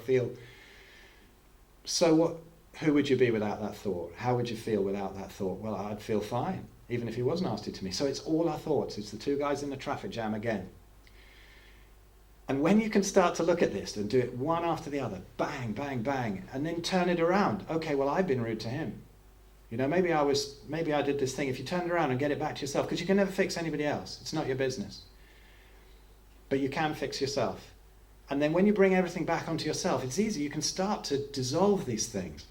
So who would you be without that thought? How would you feel without that thought? Well, I'd feel fine, even if he was nasty to me. So it's all our thoughts. It's the 2 guys in the traffic jam again. And when you can start to look at this and do it one after the other, bang, bang, bang, and then turn it around. Okay, well, I've been rude to him. Maybe I did this thing. If you turn it around and get it back to yourself, because you can never fix anybody else. It's not your business. But you can fix yourself. And then when you bring everything back onto yourself, it's easy. You can start to dissolve these things.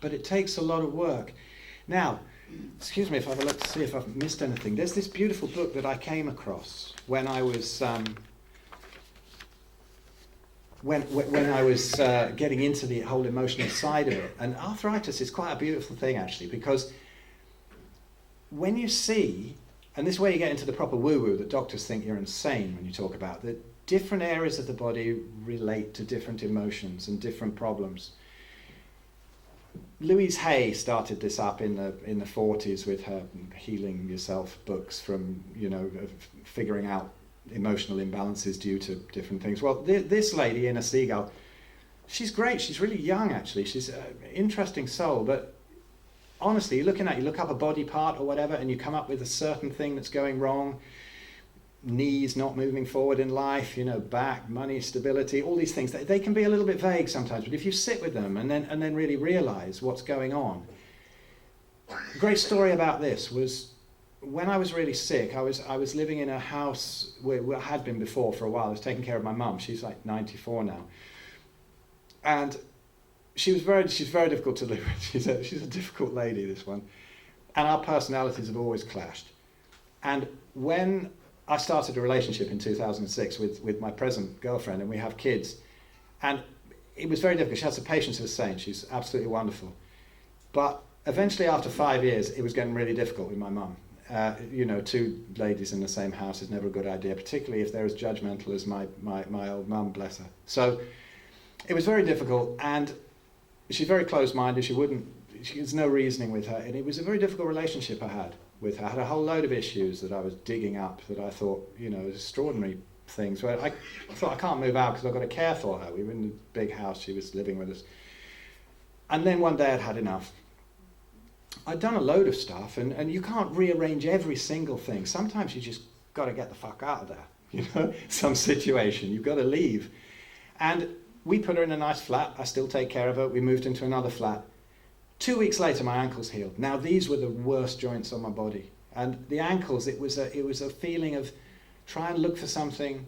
But it takes a lot of work. Now, excuse me if I've a look to see if I've missed anything. There's this beautiful book that I came across when I was when I was getting into the whole emotional side of it. And arthritis is quite a beautiful thing, actually, because when you see, and this is where you get into the proper woo-woo that doctors think you're insane when you talk about, that different areas of the body relate to different emotions and different problems. Louise Hay started this up in the 40s with her Healing Yourself books from, figuring out emotional imbalances due to different things. Well, this lady, Inna Seagull, she's great. She's really young, actually. She's an interesting soul. But honestly, you look up a body part or whatever, and you come up with a certain thing that's going wrong. Knees not moving forward in life, back, money, stability, all these things. They can be a little bit vague sometimes, but if you sit with them and then really realize what's going on. A great story about this was when I was really sick. I was living in a house where I had been before for a while. I was taking care of my mum. She's like 94 now, and she's very difficult to live with. She's a difficult lady, this one. And our personalities have always clashed. And when I started a relationship in 2006 with my present girlfriend, and we have kids, and it was very difficult. She has the patience of a saint. She's absolutely wonderful. But eventually, after 5 years, it was getting really difficult with my mum. You know, two ladies in the same house is never a good idea, particularly if they're as judgmental as my old mum, bless her. So it was very difficult, and she's very closed-minded. There's no reasoning with her, and it was a very difficult relationship I had with her. I had a whole load of issues that I was digging up that I thought, you know, extraordinary things where I thought I can't move out because I've got to care for her. We were in a big house, she was living with us. And then one day I'd had enough. I'd done a load of stuff, and you can't rearrange every single thing. Sometimes you just got to get the fuck out of there, you know, some situation. You've got to leave. And we put her in a nice flat. I still take care of her. We moved into another flat. 2 weeks later, my ankles healed. Now, these were the worst joints on my body. And the ankles, it was a feeling of try and look for something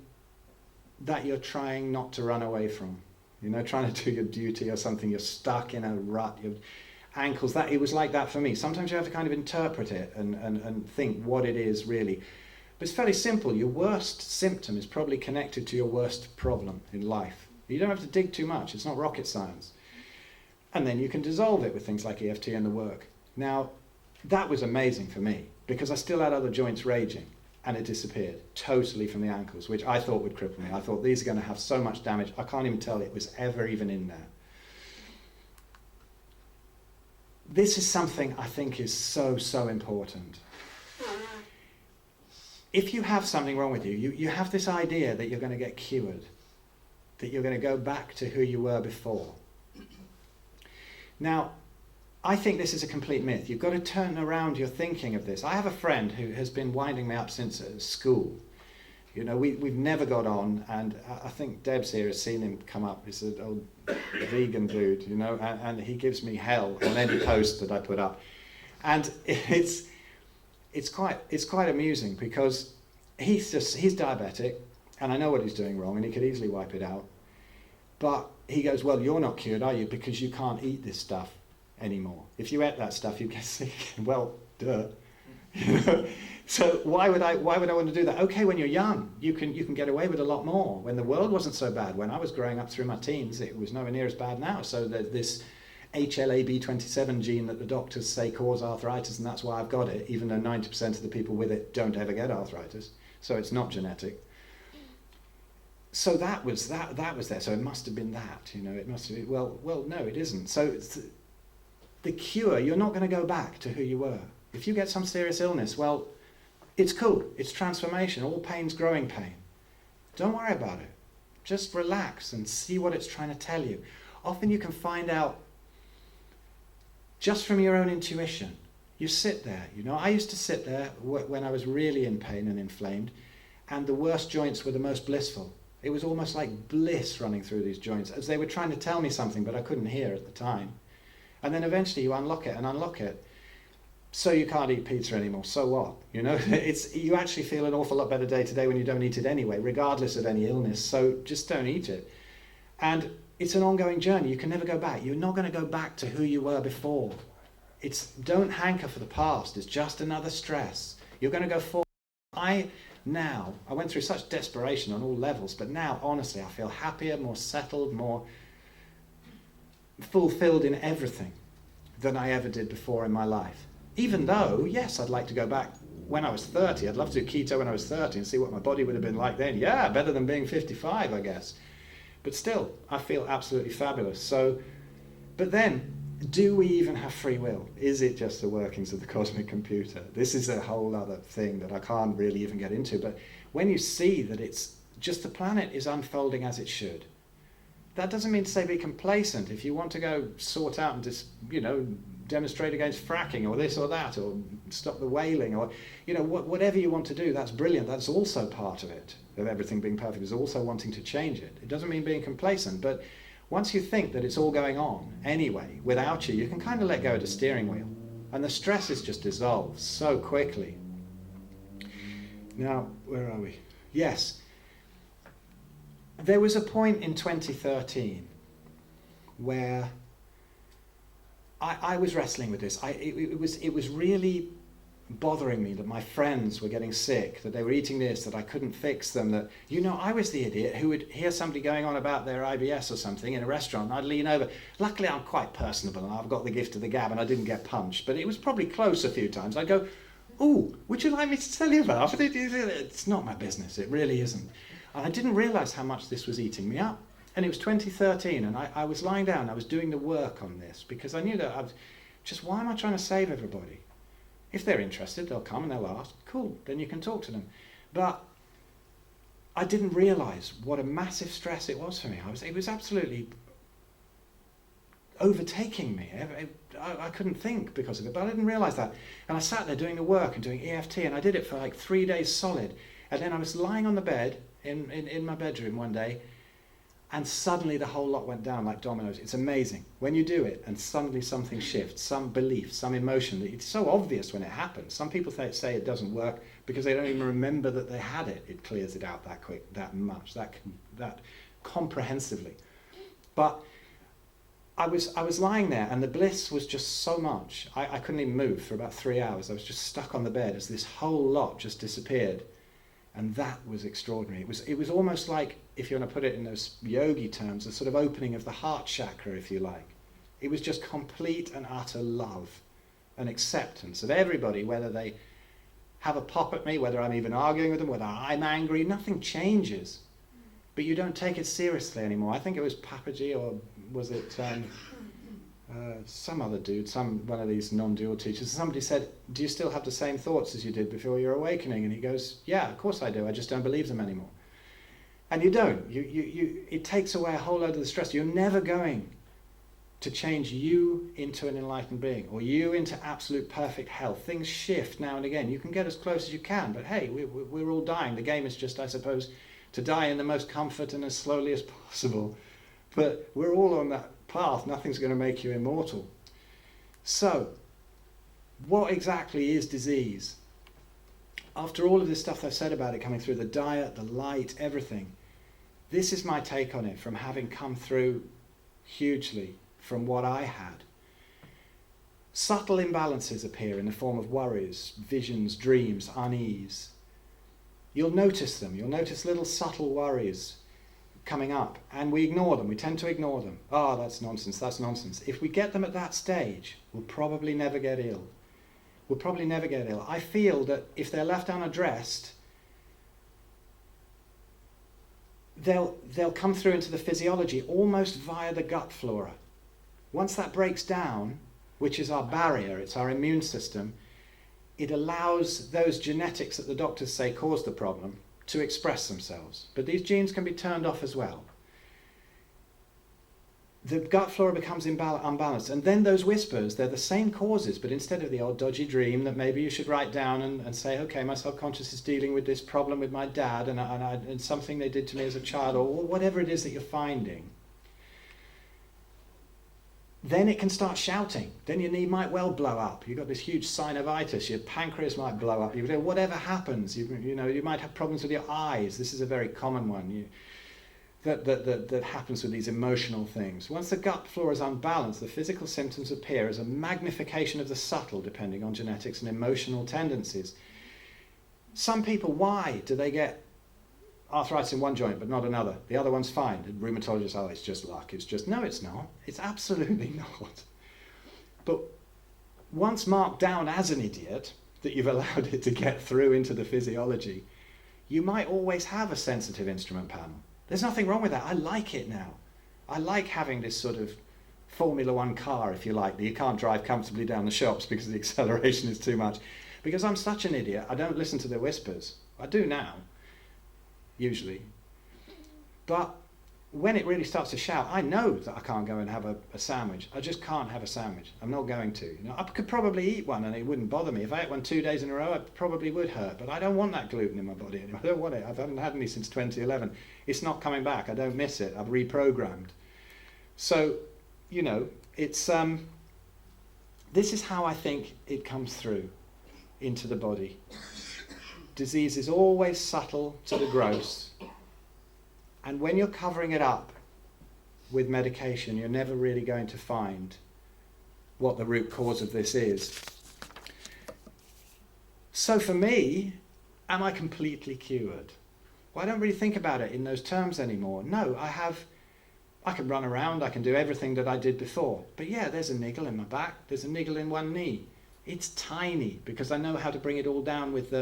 that you're trying not to run away from. You know, trying to do your duty or something. You're stuck in a rut. Your ankles, it was like that for me. Sometimes you have to kind of interpret it and think what it is really. But it's fairly simple. Your worst symptom is probably connected to your worst problem in life. You don't have to dig too much. It's not rocket science. And then you can dissolve it with things like EFT and the work. Now, that was amazing for me because I still had other joints raging, and it disappeared totally from the ankles, which I thought would cripple me. I thought these are going to have so much damage. I can't even tell it was ever even in there. This is something I think is so, so important. If you have something wrong with you, you have this idea that you're going to get cured, that you're going to go back to who you were before. Now, I think this is a complete myth. You've got to turn around your thinking of this. I have a friend who has been winding me up since school. You know, we've never got on, and I think Deb's here has seen him come up. He's an old vegan dude, you know, and he gives me hell on any post that I put up. And it's quite amusing because he's diabetic, and I know what he's doing wrong, and he could easily wipe it out. But he goes, well, you're not cured, are you? Because you can't eat this stuff anymore. If you ate that stuff, you'd get sick. Well, duh. You know? So why would I want to do that? Okay, when you're young, you can get away with a lot more. When the world wasn't so bad, when I was growing up through my teens, it was nowhere near as bad now. So there's this HLA-B27 gene that the doctors say cause arthritis, and that's why I've got it, even though 90% of the people with it don't ever get arthritis. So it's not genetic. So that was there. So it must have been that, you know. It must have been, well, no, it isn't. So it's the cure, you're not going to go back to who you were. If you get some serious illness, well, it's cool. It's transformation. All pain's growing pain. Don't worry about it. Just relax and see what it's trying to tell you. Often you can find out just from your own intuition. You sit there, you know. I used to sit there when I was really in pain and inflamed, and the worst joints were the most blissful. It was almost like bliss running through these joints, as they were trying to tell me something, but I couldn't hear at the time. And then eventually you unlock it and unlock it. So you can't eat pizza anymore, so what? You know, you actually feel an awful lot better day to day when you don't eat it anyway, regardless of any illness, so just don't eat it. And it's an ongoing journey, you can never go back. You're not going to go back to who you were before. Don't hanker for the past, it's just another stress. You're going to go forward. I went through such desperation on all levels, but now, honestly, I feel happier, more settled, more fulfilled in everything than I ever did before in my life. Even though, yes, I'd like to go back when I was 30. I'd love to do keto when I was 30 and see what my body would have been like then. Yeah, better than being 55, I guess. But still, I feel absolutely fabulous. So, but then, do we even have free will? Is it just the workings of the cosmic computer? This is a whole other thing that I can't really even get into. But when you see that it's just the planet is unfolding as it should, that doesn't mean to say be complacent. If you want to go sort out and just, you know, demonstrate against fracking or this or that, or stop the whaling, or, you know, whatever you want to do, that's brilliant. That's also part of it, of everything being perfect, is also wanting to change it. It doesn't mean being complacent, but once you think that it's all going on anyway, without you, you can kind of let go of the steering wheel. And the stresses just dissolve so quickly. Now, where are we? Yes. There was a point in 2013 where I was wrestling with this. It was really bothering me that my friends were getting sick, that they were eating this, that I couldn't fix them, that, I was the idiot who would hear somebody going on about their IBS or something in a restaurant, and I'd lean over. Luckily, I'm quite personable, and I've got the gift of the gab, and I didn't get punched, but it was probably close a few times. I'd go, "Ooh, would you like me to tell you about it?" It's not my business, it really isn't. And I didn't realise how much this was eating me up. And it was 2013, and I was lying down, I was doing the work on this, because I knew that why am I trying to save everybody? If they're interested, they'll come and they'll ask. Cool, then you can talk to them. But I didn't realise what a massive stress it was for me. It was absolutely overtaking me. I couldn't think because of it, but I didn't realise that. And I sat there doing the work and doing EFT, and I did it for like 3 days solid. And then I was lying on the bed in my bedroom one day, and suddenly the whole lot went down like dominoes. It's amazing when you do it and suddenly something shifts, some belief, some emotion. It's so obvious when it happens. Some people say it doesn't work because they don't even remember that they had it. It clears it out that quick, that much, that comprehensively. But I was lying there, and the bliss was just so much. I couldn't even move for about 3 hours. I was just stuck on the bed as this whole lot just disappeared. And that was extraordinary. It was almost like, if you want to put it in those yogi terms, a sort of opening of the heart chakra, if you like. It was just complete and utter love and acceptance of everybody, whether they have a pop at me, whether I'm even arguing with them, whether I'm angry, nothing changes. But you don't take it seriously anymore. I think it was Papaji, or was it some other dude, one of these non-dual teachers. Somebody said, "Do you still have the same thoughts as you did before your awakening?" And he goes, "Yeah, of course I do. I just don't believe them anymore." And you don't. It takes away a whole load of the stress. You're never going to change you into an enlightened being, or you into absolute perfect health. Things shift now and again. You can get as close as you can, but hey, we're all dying. The game is just, I suppose, to die in the most comfort and as slowly as possible. But we're all on that path. Nothing's going to make you immortal. So, what exactly is disease? After all of this stuff I've said about it, coming through the diet, the light, everything, this is my take on it from having come through hugely from what I had. Subtle imbalances appear in the form of worries, visions, dreams, unease. You'll notice them. You'll notice little subtle worries coming up, and we ignore them. We tend to ignore them. Oh, that's nonsense, that's nonsense. If we get them at that stage, we'll probably never get ill. We'll probably never get ill. I feel that if they're left unaddressed, they'll come through into the physiology almost via the gut flora. Once that breaks down, which is our barrier, it's our immune system, it allows those genetics that the doctors say cause the problem to express themselves. But these genes can be turned off as well. The gut flora becomes unbalanced, and then those whispers, they're the same causes, but instead of the old dodgy dream that maybe you should write down and say, okay, my subconscious is dealing with this problem with my dad and something they did to me as a child, or whatever it is that you're finding, then it can start shouting. Then your knee might well blow up. You've got this huge synovitis. Your pancreas might blow up. Whatever happens, you might have problems with your eyes. This is a very common one that happens with these emotional things. Once the gut flora is unbalanced, the physical symptoms appear as a magnification of the subtle, depending on genetics and emotional tendencies. Some people, why do they get arthritis in one joint but not another? The other one's fine. The rheumatologist, oh, it's just luck. No, it's not. It's absolutely not. But once marked down as an idiot, that you've allowed it to get through into the physiology, you might always have a sensitive instrument panel. There's nothing wrong with that. I like it now. I like having this sort of Formula One car, if you like, that you can't drive comfortably down the shops because the acceleration is too much. Because I'm such an idiot, I don't listen to the whispers. I do now, usually. But when it really starts to shout, I know that I can't go and have a sandwich. I just can't have a sandwich. I'm not going to. I could probably eat one and it wouldn't bother me. If I ate one 2 days in a row, it probably would hurt. But I don't want that gluten in my body anymore. I don't want it. I haven't had any since 2011. It's not coming back. I don't miss it. I've reprogrammed. So, it's this is how I think it comes through into the body. Disease is always subtle to the gross. And when you're covering it up with medication, you're never really going to find what the root cause of this is. So for me, am I completely cured? Well, I don't really think about it in those terms anymore. No, I can run around, I can do everything that I did before. But yeah, there's a niggle in my back, there's a niggle in one knee. It's tiny because I know how to bring it all down with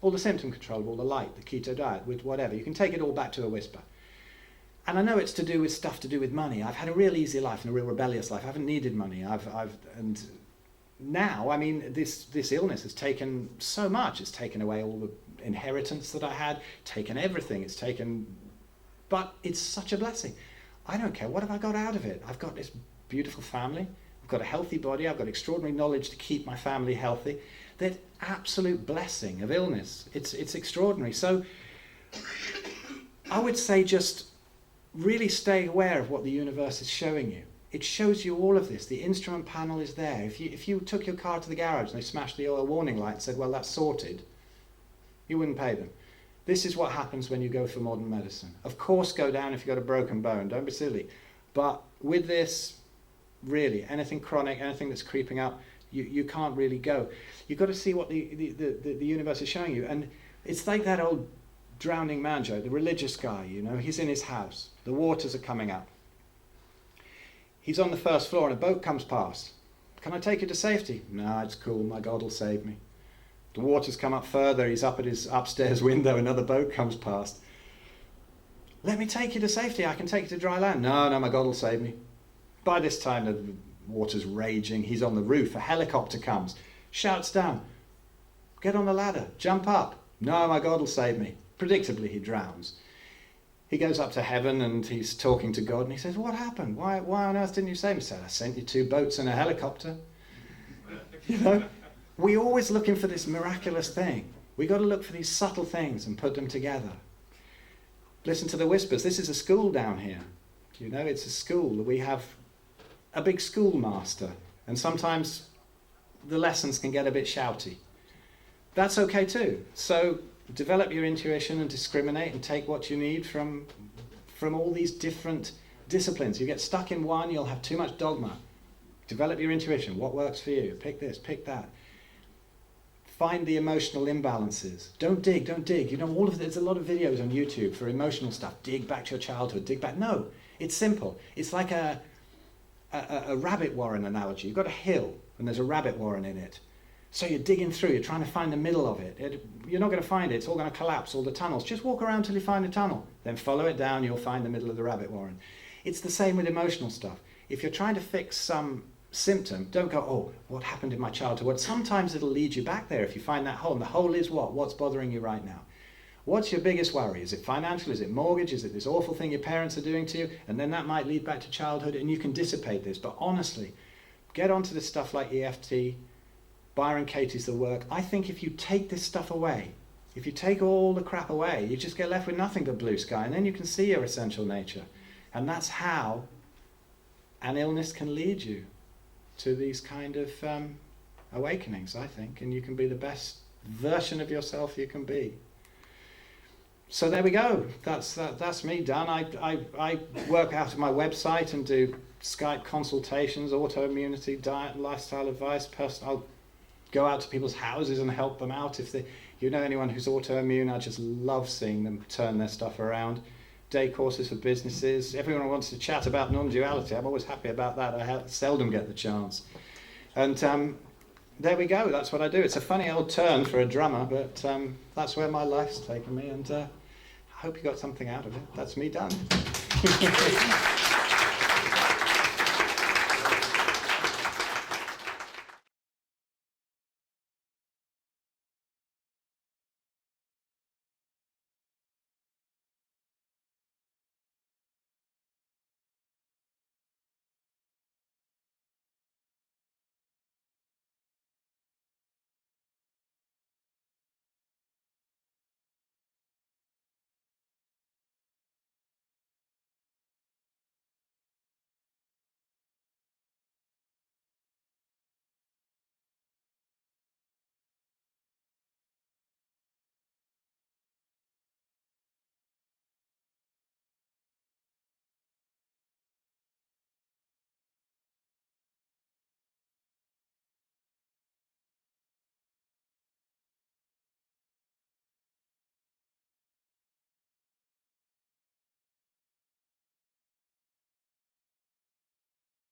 all the symptom control, all the light, the keto diet, with whatever. You can take it all back to a whisper. And I know it's to do with stuff to do with money. I've had a real easy life and a real rebellious life. I haven't needed money. And now, I mean, this illness has taken so much. It's taken away all the inheritance that I had, taken everything. But it's such a blessing. I don't care. What have I got out of it? I've got this beautiful family. I've got a healthy body. I've got extraordinary knowledge to keep my family healthy. That absolute blessing of illness. It's extraordinary. So I would say just really stay aware of what the universe is showing you. It shows you all of this. The instrument panel is there. If you took your car to the garage and they smashed the oil warning light and said, well, that's sorted, you wouldn't pay them. This is what happens when you go for modern medicine. Of course, go down if you've got a broken bone. Don't be silly. But with this, really, anything chronic, anything that's creeping up, you can't really go. You've got to see what the universe is showing you. And it's like that old drowning man joke, the religious guy, you know, he's in his house. The waters are coming up. He's on the first floor and a boat comes past. Can I take you to safety? No, it's cool. My God will save me. The waters come up further. He's up at his upstairs window. Another boat comes past. Let me take you to safety. I can take you to dry land. No, my God will save me. By this time, the water's raging. He's on the roof. A helicopter comes, shouts down, get on the ladder, jump up. No, my God will save me. Predictably, he drowns. He goes up to heaven and he's talking to God and he says, what happened? Why on earth didn't you save me? He said, I sent you 2 boats and a helicopter. You know, we're always looking for this miraculous thing. We got to look for these subtle things and put them together. Listen to the whispers. This is a school down here. You know, it's a school. We have a big schoolmaster and sometimes the lessons can get a bit shouty. That's okay too. So develop your intuition and discriminate and take what you need from all these different disciplines. You get stuck in one, you'll have too much dogma. Develop your intuition. What works for you? Pick this, pick that. Find the emotional imbalances. Don't dig. You know, there's a lot of videos on YouTube for emotional stuff. Dig back to your childhood, dig back. No, it's simple. It's like a rabbit warren analogy. You've got a hill and there's a rabbit warren in it. So you're digging through, you're trying to find the middle of it. You're not going to find it, it's all going to collapse, all the tunnels. Just walk around till you find a tunnel. Then follow it down, you'll find the middle of the rabbit warren. It's the same with emotional stuff. If you're trying to fix some symptom, don't go, oh, what happened in my childhood? Sometimes it'll lead you back there if you find that hole. And the hole is what? What's bothering you right now? What's your biggest worry? Is it financial? Is it mortgage? Is it this awful thing your parents are doing to you? And then that might lead back to childhood and you can dissipate this. But honestly, get onto this stuff like EFT, Byron Katie's the work. I think if you take this stuff away, if you take all the crap away, you just get left with nothing but blue sky, and then you can see your essential nature. And that's how an illness can lead you to these kind of awakenings, I think, and you can be the best version of yourself you can be. So there we go. That's me done. I work out of my website and do Skype consultations, autoimmunity, diet, lifestyle advice. I'll go out to people's houses and help them out. If you know anyone who's autoimmune, I just love seeing them turn their stuff around. Day courses for businesses. Everyone wants to chat about non-duality. I'm always happy about that. I seldom get the chance. And there we go. That's what I do. It's a funny old turn for a drummer, but that's where my life's taken me. And I hope you got something out of it. That's me done.